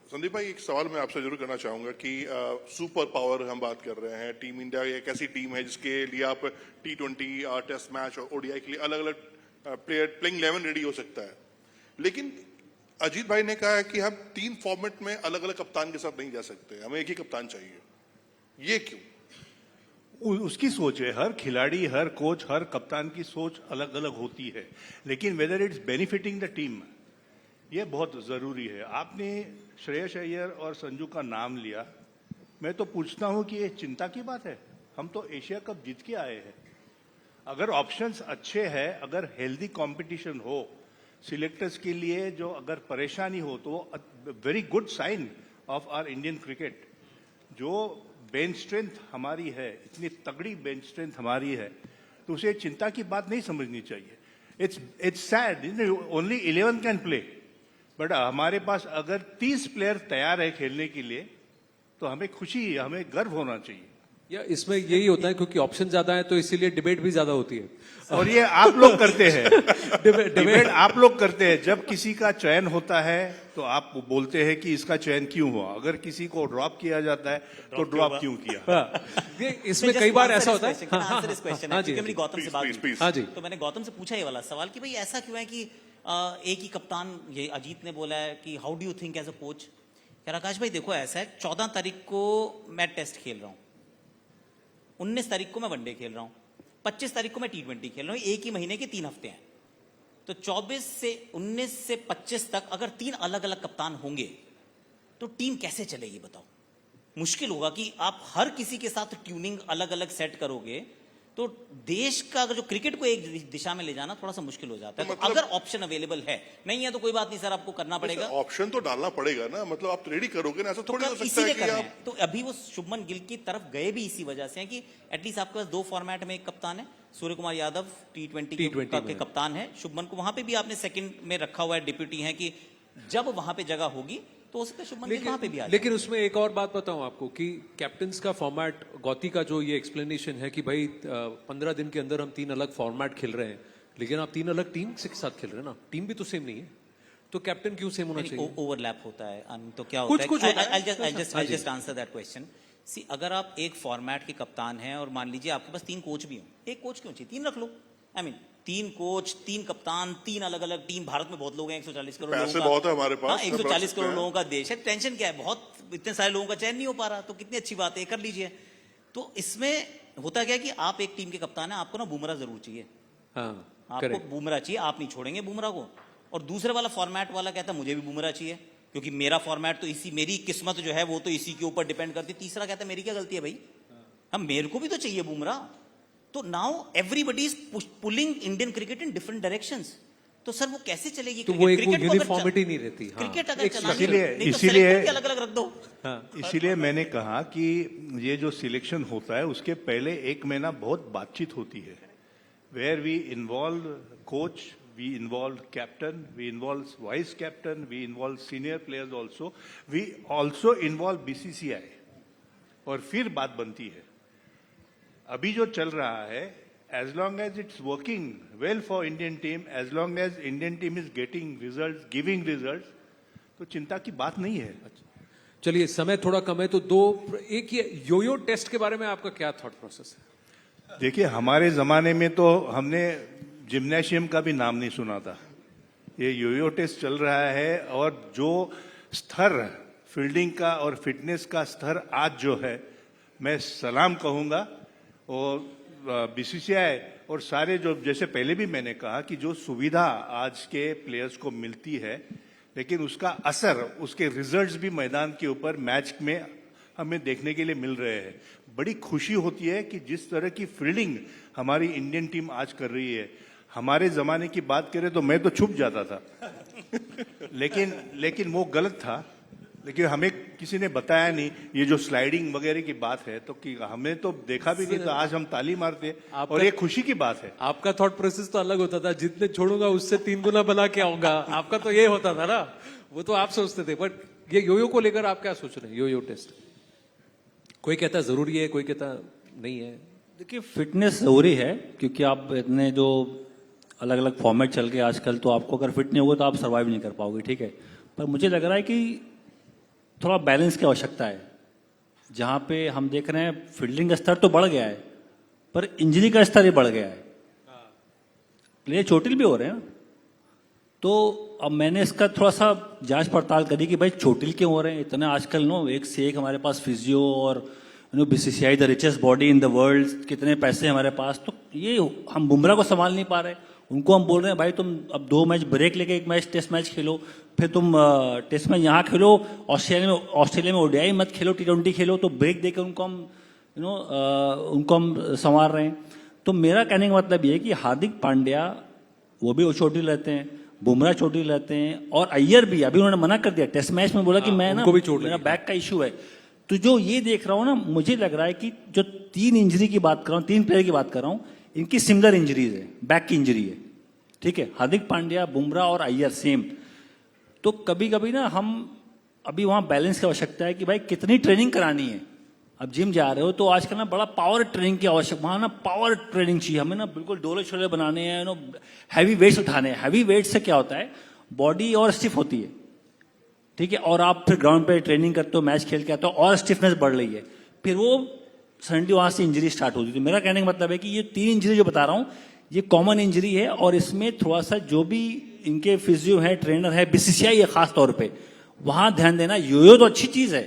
संदीप भाई एक सवाल मैं आपसे जरूर करना चाहूंगा कि सुपर पावर हम बात कर रहे हैं, टीम इंडिया एक ऐसी टीम है जिसके लिए आप T20, टेस्ट मैच और ओडीआई के लिए अलग अलग प्लेइंग 11 रेडी हो सकता है। लेकिन अजीत भाई ने कहा है कि हम 3 फॉर्मेट में अलग अलग कप्तान के साथ नहीं जा सकते, हमें एक ही कप्तान चाहिए। ये क्यों? उसकी सोच है। हर खिलाड़ी, हर कोच, हर कप्तान की सोच अलग अलग होती है, लेकिन whether it's benefiting the team, ये बहुत जरूरी है। आपने श्रेयस अय्यर और संजू का नाम लिया, मैं तो पूछता हूं कि ये चिंता की बात है? हम तो एशिया कप जीत के आए हैं। अगर ऑप्शंस अच्छे हैं, अगर हेल्दी कंपटीशन हो सिलेक्टर्स के लिए, जो अगर परेशानी हो, तो वो very good sign of our Indian cricket. जो बेंच स्ट्रेंथ हमारी है, इतनी तगड़ी बेंच स्ट्रेंथ हमारी है, तो उसे चिंता की बात नहीं समझनी चाहिए। It's sad, only 11 can play, but हमारे पास अगर 30 प्लेयर तैयार है खेलने के लिए, तो हमें खुशी, हमें गर्व होना चाहिए। या इसमें यही होता है क्योंकि ऑप्शन ज्यादा है, तो इसीलिए डिबेट भी ज्यादा होती है। और ये आप लोग करते हैं डिबेट आप लोग करते हैं। जब किसी का चयन होता है तो आप बोलते हैं कि इसका चयन क्यों हुआ, अगर किसी को ड्रॉप किया जाता है तो ड्रॉप क्यों किया। इसमें कई बार ऐसा होता है। मेरी गौतम से बात हुई, हाँ जी, तो मैंने गौतम से पूछा ये वाला सवाल कि भाई ऐसा क्यों है कि एक ही कप्तान, ये अजीत ने बोला है कि how do you think as a coach. यार आकाश भाई देखो ऐसा है, 14 तारीख को मैं टेस्ट खेल रहा हूं, 19 तारीख को मैं वनडे खेल रहा हूं, 25 तारीख को मैं T20 खेल रहा हूं। एक ही महीने के 3 हफ्ते हैं, तो 19 से 25 तक अगर 3 अलग अलग कप्तान होंगे तो टीम कैसे चलेगी बताओ? मुश्किल होगा कि आप हर किसी के साथ ट्यूनिंग अलग अलग सेट करोगे, तो देश का अगर जो क्रिकेट को एक दिशा में ले जाना थोड़ा सा मुश्किल हो जाता है। तो अगर ऑप्शन अवेलेबल है, नहीं है तो कोई बात नहीं सर, आपको करना पड़ेगा। ऑप्शन तो डालना पड़ेगा ना, मतलब आप रेडी करोगे ना, ऐसा थोड़ी हो सकता है कि आप... तो अभी वो शुभमन गिल की तरफ गए भी इसी वजह से हैं कि एटलीस्ट आपके पास 2 फॉर्मेट में एक कप्तान है। सूर्य कुमार यादव T20 के कप्तान है, शुभमन को वहां पे भी आपने सेकंड में रखा हुआ है, डिप्यूटी है, कि जब वहां पे जगह होगी तो हो सकता है शुभमन गिल वहां पे भी आ जाए। लेकिन उसमें एक और बात बताऊं आपको कि कैप्टन्स का फॉर्मेट, गौती का जो ये एक्सप्लेनेशन है कि भाई 15 दिन के अंदर हम 3 अलग फॉर्मेट खेल रहे हैं, लेकिन आप 3 अलग टीम के साथ खेल रहे हैं ना, टीम भी तो सेम नहीं है, तो कैप्टन क्यों सेम होना चाहिए? ओवरलैप होता है, तो क्या होता है, I just answer that question. See, अगर आप एक फॉर्मेट के कप्तान हैं और मान लीजिए आपके पास 3 कोच भी हो, एक कोच क्यों चाहिए? 3 रख लो, आई मीन 3 कोच, 3 कप्तान, 3 अलग अलग टीम। भारत में बहुत लोग हैं, 140 करोड़ पैसे लोगों का, बहुत है हमारे पास, हाँ, मैं 140 सकते करोड़ हैं। लोगों का देश है। टेंशन क्या है, बहुत इतने सारे लोगों का चयन नहीं हो पा रहा, तो कितनी अच्छी बात है, कर लीजिए। तो इसमें होता क्या है कि आप एक टीम के कप्तान हैं, आपको ना बुमराह जरूर चाहिए, हाँ आपको करेक्ट। बुमराह चाहिए, आप नहीं छोड़ेंगे बुमराह को। और दूसरे वाला फॉर्मेट वाला कहता है मुझे भी बुमराह चाहिए, क्योंकि मेरा फॉर्मेट तो इसी, मेरी किस्मत जो है वो तो इसी के ऊपर डिपेंड करती है। तीसरा कहता है मेरी क्या गलती है भाई, हम मेरे को भी तो चाहिए बुमराह। तो now everybody is pulling Indian cricket in different directions. तो सर वो कैसे चलेगी तो वो एक क्रिकेट को अगर यूनिफॉर्मिटी नहीं रहती। हाँ, क्रिकेट अगर एक चलानी इसीलिए- नहीं तो इसीलिए- सेलेक्टर भी अलग अलग रख दो। हाँ, इसीलिए मैंने कहा कि ये जो सिलेक्शन होता है उसके पहले 1 महीना बहुत बातचीत होती है, where we involve coach, we involve captain, we involve vice captain, we involve senior players also, we also involve BCCI, और फिर बात बनती है। अभी जो चल रहा है, as long as it's working well for Indian team, as long as Indian team is getting results, giving results, तो चिंता की बात नहीं है। चलिए समय थोड़ा कम है, तो एक ये योयो टेस्ट के बारे में आपका क्या थॉट प्रोसेस है? देखिए, हमारे जमाने में तो हमने जिम्नेशियम का भी नाम नहीं सुना था। ये योयो टेस्ट चल रहा है, और जो स्तर फील्डिंग का और फिटनेस का स्तर आज जो है, मैं सलाम कहूंगा। और बीसीसीआई और सारे जो, जैसे पहले भी मैंने कहा कि जो सुविधा आज के प्लेयर्स को मिलती है, लेकिन उसका असर, उसके रिजल्ट्स भी मैदान के ऊपर मैच में हमें देखने के लिए मिल रहे हैं। बड़ी खुशी होती है कि जिस तरह की फील्डिंग हमारी इंडियन टीम आज कर रही है, हमारे जमाने की बात करें तो मैं तो छुप जाता था लेकिन वो गलत था। लेकिन हमें किसी ने बताया नहीं ये जो स्लाइडिंग वगैरह की बात है, तो कि हमें तो देखा भी नहीं, तो आज हम ताली मारते, और ये खुशी की बात है। आपका थॉट प्रोसेस तो अलग होता था, जितने छोड़ूंगा उससे 3 गुना बना के आऊंगा, आपका तो ये होता था ना, वो तो आप सोचते थे। बट ये योयो को लेकर आप क्या सोच रहे हैं? योयो टेस्ट, कोई कहता जरूरी है, कोई कहता नहीं है। देखिए, फिटनेस जरूरी है, क्योंकि आप इतने जो अलग अलग फॉर्मेट चल के आजकल, तो आपको अगर फिट नहीं होगा तो आप सर्वाइव नहीं कर पाओगे, ठीक है। पर मुझे लग रहा है कि थोड़ा बैलेंस की आवश्यकता है। जहां पे हम देख रहे हैं फील्डिंग का स्तर तो बढ़ गया है, पर इंजरी का स्तर ही बढ़ गया है, प्लेयर चोटिल भी हो रहे हैं। तो अब मैंने इसका थोड़ा सा जांच पड़ताल करी कि भाई चोटिल क्यों हो रहे हैं इतने आजकल। एक से एक हमारे पास फिजियो, और BCCI the richest body in the world, कितने पैसे हमारे पास। तो ये हम बुमराह को संभाल नहीं पा रहे। उनको हम बोल रहे हैं भाई तुम अब 2 मैच ब्रेक लेके 1 मैच टेस्ट मैच खेलो, फिर तुम टेस्ट मैच यहाँ खेलो, ऑस्ट्रेलिया में ओडीआई मत खेलो, T20 खेलो। तो ब्रेक देकर उनको हम उनको हम संवार रहे हैं। तो मेरा कहने का मतलब ये है कि हार्दिक पांड्या वो भी चोटिल रहते हैं, बुमराह चोटिल रहते हैं, और अय्यर भी अभी उन्होंने मना कर दिया टेस्ट मैच में, बोला कि मैं ना मेरा बैक का इशू है। तो जो ये देख रहा हूँ ना, मुझे लग रहा है कि जो 3 इंजरी की बात कर रहा हूँ, 3 प्लेयर की बात कर रहा हूँ, इनकी सिमिलर इंजरीज है, बैक की इंजरी है, ठीक है। हार्दिक पांड्या, बुमराह और अय्यर सेम। तो कभी कभी ना हम अभी वहां बैलेंस की आवश्यकता है कि भाई कितनी ट्रेनिंग करानी है। अब जिम जा रहे हो तो आजकल ना बड़ा पावर ट्रेनिंग की आवश्यकता, वहां ना पावर ट्रेनिंग चाहिए हमें, ना बिल्कुल डोले शोले बनाने हैं, हैवी वेट्स उठाने हैं। हैवी वेट से क्या होता है, बॉडी और स्टिफ होती है, ठीक है। और आप फिर ग्राउंड पे ट्रेनिंग करते हो, मैच खेल के आते हो, और स्टिफनेस बढ़ रही है, फिर वो सडनली वहां से इंजरी स्टार्ट होती है। मेरा कहने का मतलब है कि ये 3 इंजरी जो बता रहा हूं, ये कॉमन इंजरी है, और इसमें थोड़ा सा जो भी इनके फिजियो है, ट्रेनर है, बीसीसीआई है खास तौर पे, वहां ध्यान देना। योयो तो अच्छी चीज है,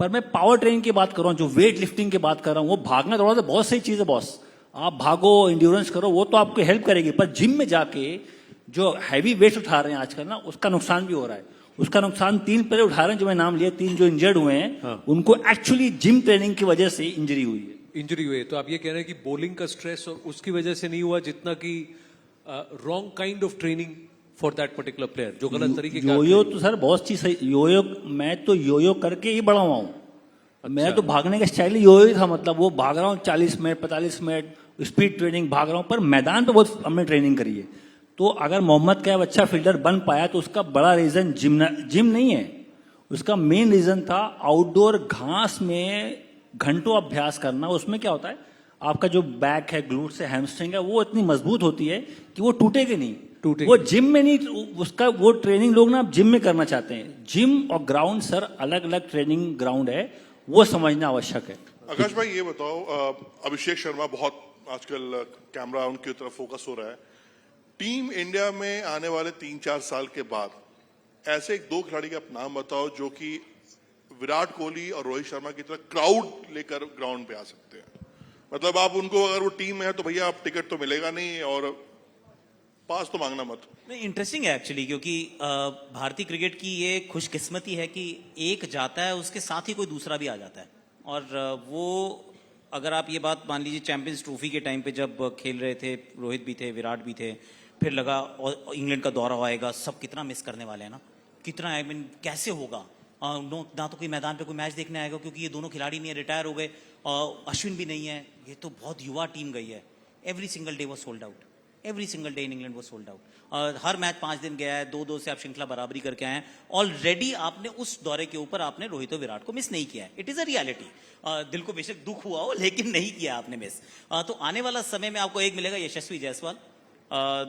पर मैं पावर ट्रेनिंग की बात कर रहा हूं, जो वेट लिफ्टिंग की बात कर रहा हूं, वो भागना दौड़ना तो बहुत सही चीज है बॉस, आप भागो, इंड्योरेंस करो, वो तो आपको हेल्प करेगी। पर जिम में जाके जो हैवी वेट उठा रहे हैं आजकल ना, उसका नुकसान भी हो रहा है। उसका नुकसान 3 प्लेयर उठा रहे हैं, जो मैं नाम लिया, 3 जो इंजर्ड हुए हैं, हाँ। उनको एक्चुअली जिम ट्रेनिंग की वजह से इंजरी हुई है। इंजरी हुई है, तो आप ये कह रहे हैं कि बॉलिंग का स्ट्रेस और उसकी वजह से नहीं हुआ, जितना कि wrong kind of training for that particular player, जो गलत तरीके का योयो तो सर बहुत चीज सही। योयो मैं तो योयो करके ही बड़ा हुआ हूँ। मैं तो भागने का स्टाइल ही योयो ही था, मतलब वो भाग रहा हूँ 40 मिनट 45 मिनट स्पीड ट्रेनिंग भाग रहा हूँ, पर मैदान पे बहुत हमने ट्रेनिंग करी है। तो अगर मोहम्मद कैफ अच्छा फील्डर बन पाया तो उसका बड़ा रीजन जिम नहीं है, उसका मेन रीजन था आउटडोर घास में घंटों अभ्यास करना। उसमें क्या होता है, आपका जो बैक है, ग्लूट्स है, हैमस्ट्रिंग है, वो इतनी मजबूत होती है कि वो टूटेगी नहीं। वो जिम में नहीं, उसका वो ट्रेनिंग लोग ना जिम में करना चाहते हैं। जिम और ग्राउंड सर अलग अलग ट्रेनिंग ग्राउंड है, वो समझना आवश्यक है। आकाश भाई ये बताओ, अभिषेक शर्मा बहुत आजकल कैमरा उनकी तरफ फोकस हो रहा है। टीम इंडिया में आने वाले 3-4 साल के बाद ऐसे एक 2 खिलाड़ी का आप नाम बताओ जो कि विराट कोहली और रोहित शर्मा की तरह क्राउड लेकर ग्राउंड पे आ सकते हैं। मतलब आप उनको, अगर वो टीम में है तो भैया आप टिकट तो मिलेगा नहीं और पास तो मांगना मत। नहीं, इंटरेस्टिंग है एक्चुअली, क्योंकि भारतीय क्रिकेट की ये खुशकिस्मती है कि एक जाता है उसके साथ ही कोई दूसरा भी आ जाता है। और वो अगर आप ये बात मान लीजिए, चैंपियंस ट्रॉफी के टाइम पे जब खेल रहे थे, रोहित भी थे, विराट भी थे, फिर लगा और इंग्लैंड का दौरा आएगा, सब कितना मिस करने वाले हैं ना, कितना, आई मीन कैसे होगा। ना तो कोई मैदान पे कोई मैच देखने आएगा क्योंकि ये दोनों खिलाड़ी नहीं है, रिटायर हो गए, और अश्विन भी नहीं है, ये तो बहुत युवा टीम गई है। एवरी सिंगल डे वो sold out, every single day in England वो सोल्ड आउट। और हर मैच 5 दिन गया है, 2-2 से आप श्रृंखला बराबरी करके आए हैं। ऑलरेडी आपने उस दौरे के ऊपर आपने रोहित और विराट को मिस नहीं किया है। It is a reality. दिल को बेशक दुख हुआ हो, लेकिन नहीं किया आपने मिस। तो आने वाला समय में आपको एक मिलेगा यशस्वी जायसवाल,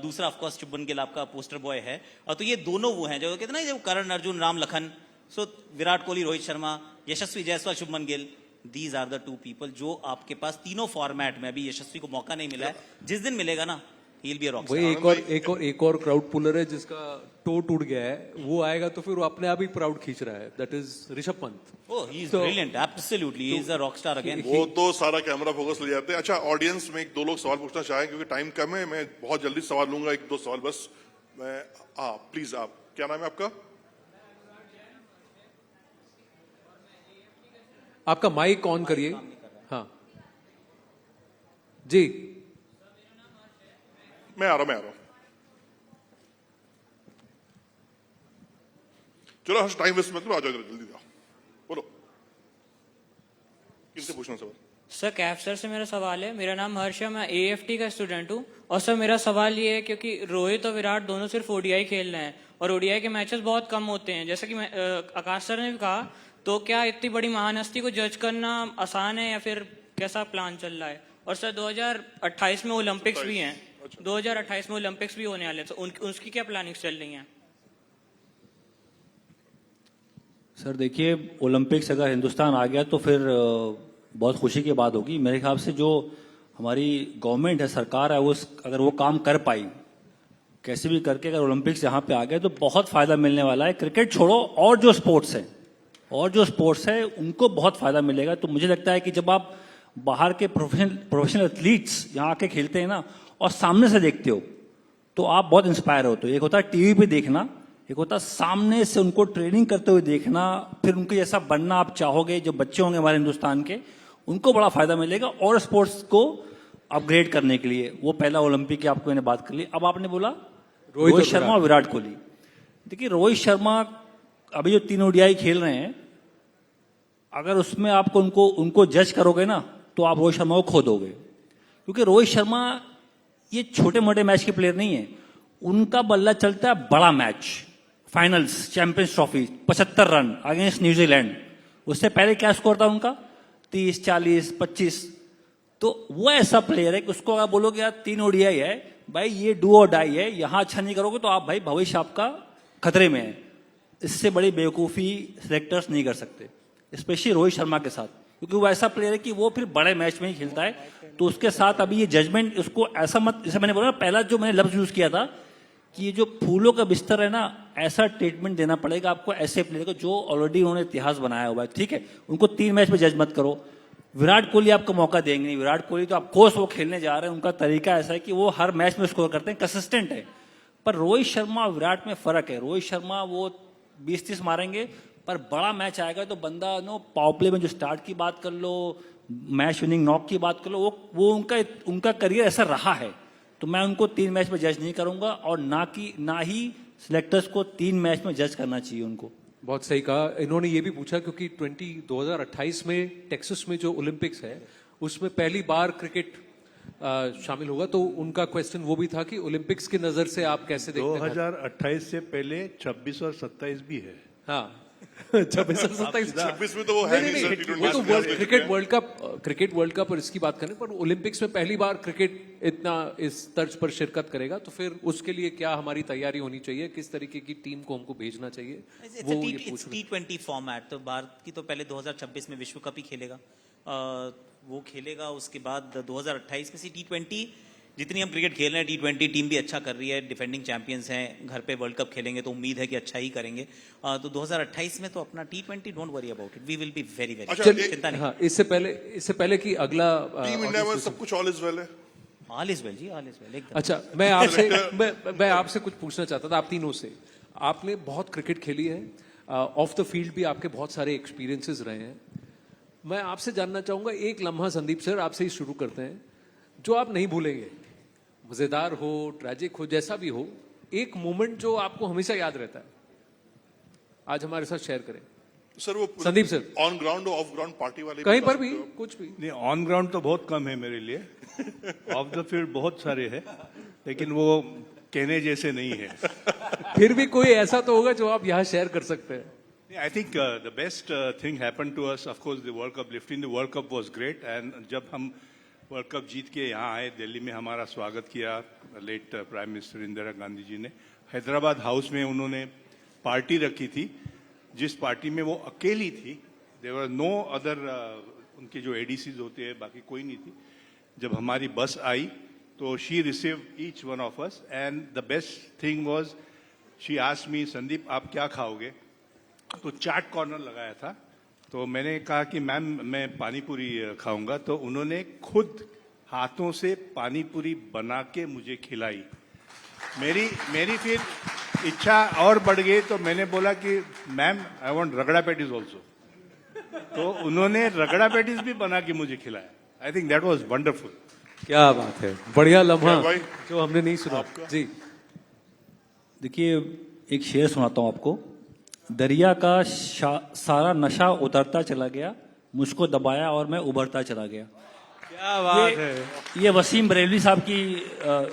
दूसरा ऑफकोर्स शुभमन गिल आपका पोस्टर बॉय है। तो ये दोनों वो हैं जो कहते हैं ना, जब Karan Arjun, Ram Lakhan, so Virat Kohli, Rohit Sharma, Yashasvi Jaiswal, Shubman Gill, these are the 2 people जो आपके पास तीनों फॉर्मेट में। अभी यशस्वी को मौका नहीं मिला है, जिस दिन मिलेगा ना, he'll be a rock वही star। एक और क्राउड पुलर है जिसका टो टूट गया है, वो आएगा तो फिर वो अपने आप ही क्राउड खींच रहा है, that is Rishabh Pant. Oh, he is brilliant, absolutely, he is a rock star again। वो तो सारा कैमरा फोकस ले जाते हैं। अच्छा, ऑडियंस में 1-2 लोग सवाल पूछना चाहें क्योंकि टाइम कम है, मैं बहुत जल्दी सवाल लूंगा, 1-2 सवाल बस। मैं प्लीज, आप क्या नाम है आपका? आपका माइक ऑन करिए। हाँ जी, मैं आ रहा हूं। चलो हर्ष, टाइम वेस्ट मत करो, आ जाओ जल्दी जाओ, बोलो किससे पूछना सवाल? सर कैफ सर से मेरा सवाल है। मेरा नाम हर्ष है, मैं AFT का स्टूडेंट हूँ। और सर मेरा सवाल ये है, क्योंकि रोहित और विराट दोनों सिर्फ ODI खेल रहे हैं और ODI के मैचेस बहुत कम होते हैं, जैसा कि आकाश सर ने भी कहा, तो क्या इतनी बड़ी महान हस्ती को जज करना आसान है या फिर कैसा प्लान चल रहा है? और सर 2028 में ओलंपिक्स भी हैं, 2028 में ओलंपिक्स भी होने वाले हैं, तो उसकी क्या प्लानिंग चल रही है? सर देखिए, ओलंपिक्स अगर हिंदुस्तान आ गया तो फिर बहुत खुशी की बात होगी। मेरे ख्याल से जो हमारी गवर्नमेंट है, सरकार है, वो अगर वो काम कर पाई कैसे भी करके, अगर ओलंपिक्स यहाँ पे आ गए तो बहुत फायदा मिलने वाला है। क्रिकेट छोड़ो, और जो स्पोर्ट्स है उनको बहुत फायदा मिलेगा। तो मुझे लगता है कि जब आप बाहर के प्रोफेशनल एथलीट्स यहाँ आके खेलते हैं ना और सामने से देखते हो तो आप बहुत इंस्पायर होते हो। एक होता है टीवी पे देखना, एक होता है सामने से उनको ट्रेनिंग करते हुए देखना, फिर उनके जैसा बनना आप चाहोगे। जो बच्चे होंगे हमारे हिंदुस्तान के, उनको बड़ा फायदा मिलेगा और स्पोर्ट्स को अपग्रेड करने के लिए। वो पहला ओलंपिक की आपको मैंने बात कर ली। अब आपने बोला रोहित शर्मा और विराट कोहली। देखिए, रोहित शर्मा अभी जो 3 ODI खेल रहे हैं, अगर उसमें आपको उनको जज करोगे ना तो आप रोहित शर्मा को खो दोगे, क्योंकि रोहित शर्मा ये छोटे मोटे मैच के प्लेयर नहीं है। उनका बल्ला चलता है बड़ा match, finals, champions trophy, 75 run against New Zealand. उससे पहले क्या स्कोर था उनका? 30, 40, 25। तो वो ऐसा प्लेयर है कि उसको अगर बोलोगे यार 3 ODI है भाई, ये डू और डाई है, यहां अच्छा नहीं करोगे तो आप भाई भविष्य आपका खतरे में है। इससे बड़ी बेवकूफी सिलेक्टर्स नहीं कर सकते, स्पेशली रोहित शर्मा के साथ, क्योंकि वो ऐसा प्लेयर है कि वो फिर बड़े मैच में ही खेलता है। तो उसके साथ अभी ये जजमेंट, उसको ऐसा मत, जैसे मैंने बोला पहला जो मैंने लफ्ज यूज किया था कि ये जो फूलों का बिस्तर है ना, ऐसा ट्रीटमेंट देना पड़ेगा आपको ऐसे प्लेयर को जो ऑलरेडी उन्होंने इतिहास बनाया हुआ है। ठीक है, उनको 3 मैच में जज मत करो। विराट कोहली आपको मौका देंगे नहीं। विराट कोहली तो ऑफकोर्स वो खेलने जा रहे हैं, उनका तरीका ऐसा है कि वो हर मैच में स्कोर करते हैं, कंसिस्टेंट है। पर रोहित शर्मा और विराट में फर्क है। रोहित शर्मा वो 20-30 मारेंगे, पर बड़ा मैच आएगा तो बंदा पावर प्ले में जो स्टार्ट की बात कर लो, मैच विनिंग नॉक की बात कर लो, वो उनका करियर ऐसा रहा है। तो मैं उनको 3 मैच में जज नहीं करूंगा, और ना ही सिलेक्टर्स को 3 मैच में जज करना चाहिए उनको। बहुत सही कहा। इन्होंने ये भी पूछा क्योंकि 2028 में टेक्सास में जो ओलंपिक्स है उसमें पहली बार क्रिकेट शामिल होगा, तो उनका क्वेश्चन वो भी था कि ओलंपिक्स की नजर से आप कैसे देखते हैं? 2028 से पहले 26 और 27 भी है। हाँ 26 और 27 26 में तो वो है नहीं सर, वो तो क्रिकेट वर्ल्ड कप और इसकी बात करें, पर ओलंपिक्स में पहली बार क्रिकेट इतना इस तर्ज पर शिरकत करेगा, तो फिर उसके लिए क्या हमारी तैयारी होनी चाहिए, किस तरीके की टीम को हमको भेजना चाहिए? वो ये पूछ रहे हैं। T20 फॉर्मेट, तो भारत की तो पहले 2026 में विश्व कप ही खेलेगा। वो खेलेगा। उसके बाद 2028 में से T20 जितनी हम क्रिकेट खेल रहे हैं, T20 टीम भी अच्छा कर रही है, डिफेंडिंग चैंपियंस हैं, घर पे वर्ल्ड कप खेलेंगे तो उम्मीद है कि अच्छा ही करेंगे। तो 2028 में तो अपना T20 don't worry about it, we will be very very, चिंता नहीं। हाँ, इससे पहले कि अगला टीम इंडिया में सब कुछ ऑल इज वेल है। All is well ji, all is well. अच्छा, मैं आपसे कुछ पूछना चाहता था आप तीनों से। आपने बहुत क्रिकेट खेली है, ऑफ द फील्ड भी आपके बहुत सारे एक्सपीरियंसेस रहे हैं। मैं आपसे जानना चाहूंगा एक लम्हा, संदीप सर आपसे ही शुरू करते हैं, जो आप नहीं भूलेंगे, मजेदार हो, ट्रैजिक हो, जैसा भी हो, एक मोमेंट जो आपको हमेशा याद रहता है, आज हमारे साथ शेयर करें। सर वो Sandeep sir, on ground of ground party वाले कहीं पर भी कुछ भी नहीं, ऑन ग्राउंड तो बहुत कम है मेरे लिए, ऑफ द फील्ड बहुत सारे हैं, लेकिन वो कहने जैसे नहीं है। फिर भी कोई ऐसा तो होगा जो आप यहाँ शेयर कर सकते हैं। I think the best thing happened to us, of course, the World Cup. Lifting the World Cup was great, and जब हम वर्ल्ड कप जीत के यहाँ आए, दिल्ली में हमारा स्वागत किया late prime minister Indira Gandhi ji ने। हैदराबाद हाउस में उन्होंने पार्टी रखी थी, जिस पार्टी में वो अकेली थी। देयर वर नो अदर, उनके जो एडीसीज होते हैं, बाकी कोई नहीं थी। जब हमारी बस आई तो she receive each one of us, and the best thing was she asked me, Sandeep आप क्या खाओगे? तो चाट कॉर्नर लगाया था, तो मैंने कहा कि मैम मैं पानी पूरी खाऊंगा, तो उन्होंने खुद हाथों से पानी पूरी बना के मुझे खिलाई। मेरी फिर इच्छा और बढ़ गई, तो मैंने बोला कि मैम आई वांट रगड़ा पैटीज ऑल्सो, तो उन्होंने रगड़ा पैटीज भी बना के मुझे खिलाया। आई थिंक दैट वाज वंडरफुल। क्या बात है, बढ़िया लम्हा जो हमने नहीं सुना जी। देखिए, एक शेर सुनाता हूं आपको। दरिया का सारा नशा उतरता चला गया, मुझको दबाया और मैं उभरता चला गया। क्या बात है। ये वसीम बरेलवी साहब की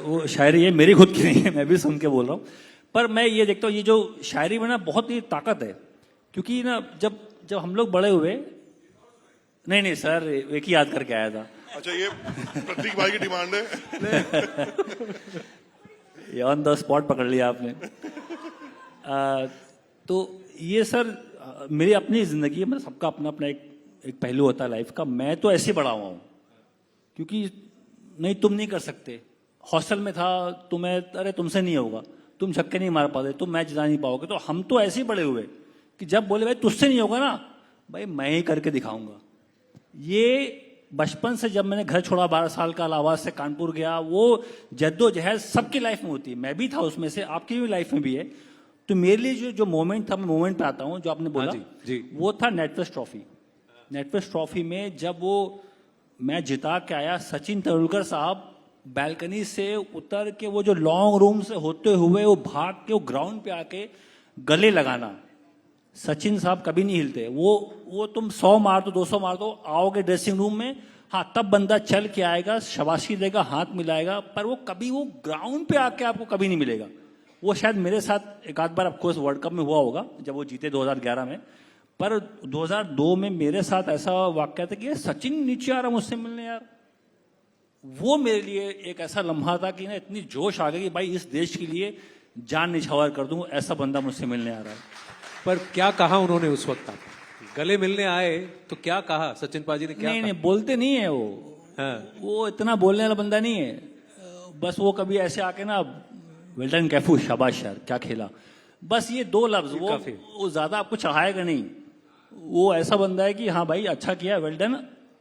वो शायरी है, मेरी खुद की नहीं है, मैं भी सुन के बोल रहा हूँ। पर मैं ये देखता हूँ, ये जो शायरी में ना बहुत ही ताकत है, क्योंकि ना जब हम लोग बड़े हुए, नहीं सर एक ही याद करके आया था। अच्छा, ये प्रतीक भाई की डिमांड है। ये ऑन द स्पॉट पकड़ लिया आपने। तो ये सर मेरी अपनी जिंदगी है, मतलब सबका अपना अपना एक पहलू होता है लाइफ का। मैं तो ऐसे बड़ा हुआ हूँ, क्योंकि नहीं तुम नहीं कर सकते। हॉस्टल में था, अरे तुमसे नहीं होगा, तुम छक्के नहीं मार पाते, तुम मैच जिता नहीं पाओगे। तो हम तो ऐसे ही बड़े हुए कि जब बोले भाई तुझसे नहीं होगा ना, भाई मैं ही करके दिखाऊंगा। ये बचपन से जब मैंने घर छोड़ा, 12 साल का, इलाहाबाद से कानपुर गया, वो जद्दोजहद सबकी लाइफ में होती है, मैं भी था उसमें से, आपकी भी लाइफ में भी है। तो मेरे लिए जो मोमेंट था, मैं मोमेंट पे आता हूं जो आपने बोला जी। वो था नेटवर्स ट्रॉफी। नेटवर्स ट्रॉफी में जब वो मैच जिता के आया, सचिन तेंदुलकर साहब बैल्कनी से उतर के, वो जो लॉन्ग रूम से होते हुए वो भाग के वो ग्राउंड पे आके गले लगाना, सचिन साहब कभी नहीं हिलते। वो तुम 100 मार दो, 200 मार दो, आओगे ड्रेसिंग रूम में, हाँ तब बंदा चल के आएगा, शाबाशी देगा, हाथ मिलाएगा, पर वो कभी वो ग्राउंड पे आके आपको कभी नहीं मिलेगा। वो शायद मेरे साथ एक आध बार ऑफकोर्स वर्ल्ड कप में हुआ होगा, जब वो जीते 2011 में, पर 2002 में मेरे साथ ऐसा वाकया था कि सचिन नीचे आ रहा मुझसे मिलने यार। वो मेरे लिए एक ऐसा लम्हा था कि ना इतनी जोश आ गई कि भाई इस देश के लिए जान निछावर कर दूं, ऐसा बंदा मुझसे मिलने आ रहा है। पर क्या कहा उन्होंने उस वक्त? आप गले मिलने आए तो क्या कहा सचिन पाजी ने? क्या नहीं बोलते नहीं है वो। हाँ। वो इतना बोलने वाला बंदा नहीं है, बस वो कभी ऐसे आके ना वेल डन कैफू, शाबाश यार क्या खेला, बस ये 2 लफ्ज। वो ज्यादा आपको चढ़ाएगा नहीं। वो ऐसा बंदा है कि हाँ भाई अच्छा किया, well done,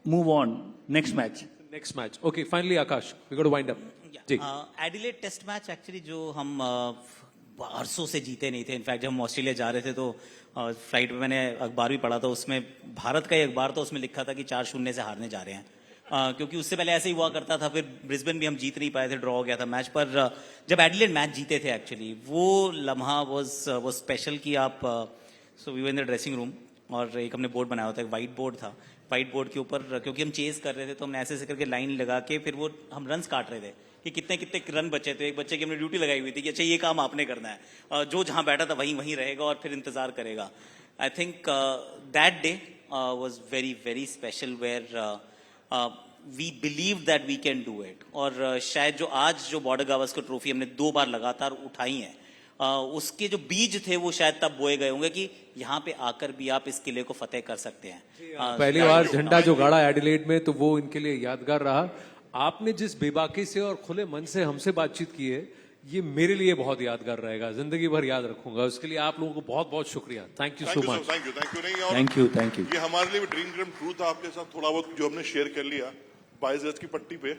move on, next match. Okay, finally Akash, we got to wind up ji. Adelaide test match actually जो हम बरसों से जीते नहीं थे। इनफैक्ट जब हम ऑस्ट्रेलिया जा रहे थे तो फ्लाइट में मैंने अखबार भी पढ़ा था, उसमें भारत का ही अखबार था, उसमें लिखा था कि 4-0 से हारने जा रहे हैं। क्योंकि उससे पहले ऐसे ही हुआ करता था, फिर ब्रिस्बेन भी हम जीत नहीं पाए थे, ड्रॉ हो गया था मैच। पर जब एडिलेड मैच जीते थे एक्चुअली, वो लम्हा वो स्पेशल कि आप so we were in the dressing room, और एक हमने बोर्ड बनाया होता है, व्हाइट बोर्ड था। व्हाइट बोर्ड के ऊपर क्योंकि हम चेज कर रहे थे तो हमने ऐसे करके लाइन लगा के फिर वो हम रन्स काट रहे थे कि कितने कितने रन बचे थे। एक बच्चे की हमने ड्यूटी लगाई हुई थी कि अच्छा ये काम आपने करना है, जो जहां बैठा था वहीं रहेगा और फिर इंतजार करेगा। I think that day was very very special, where we believe that we can do it. और शायद जो आज जो बॉर्डर गावस्कर ट्रॉफी हमने 2 बार लगातार उठाई है, उसके जो बीज थे वो शायद तब बोए गए होंगे कि यहाँ पे आकर भी आप इस किले को फतेह कर सकते हैं। पहली बार झंडा जो गाड़ा एडिलेड में, तो वो इनके लिए यादगार रहा। आपने जिस बेबाकी से और खुले मन से हमसे बातचीत की है, ये मेरे लिए बहुत यादगार रहेगा, जिंदगी भर याद रखूंगा। उसके लिए आप लोगों को बहुत बहुत शुक्रिया। Thank you so much. Thank you नहीं और थैंक यू ये हमारे लिए भी ड्रीम कम ट्रू था आपके साथ, थोड़ा बहुत जो हमने शेयर कर लिया 22 गज की पट्टी पे।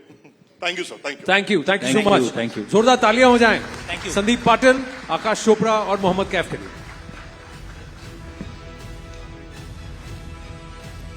Thank you sir, thank you so much. Thank you. जोरदार तालियां हो जाएं Thank you. संदीप पाटिल, आकाश चोपड़ा और मोहम्मद कैफ के लिए।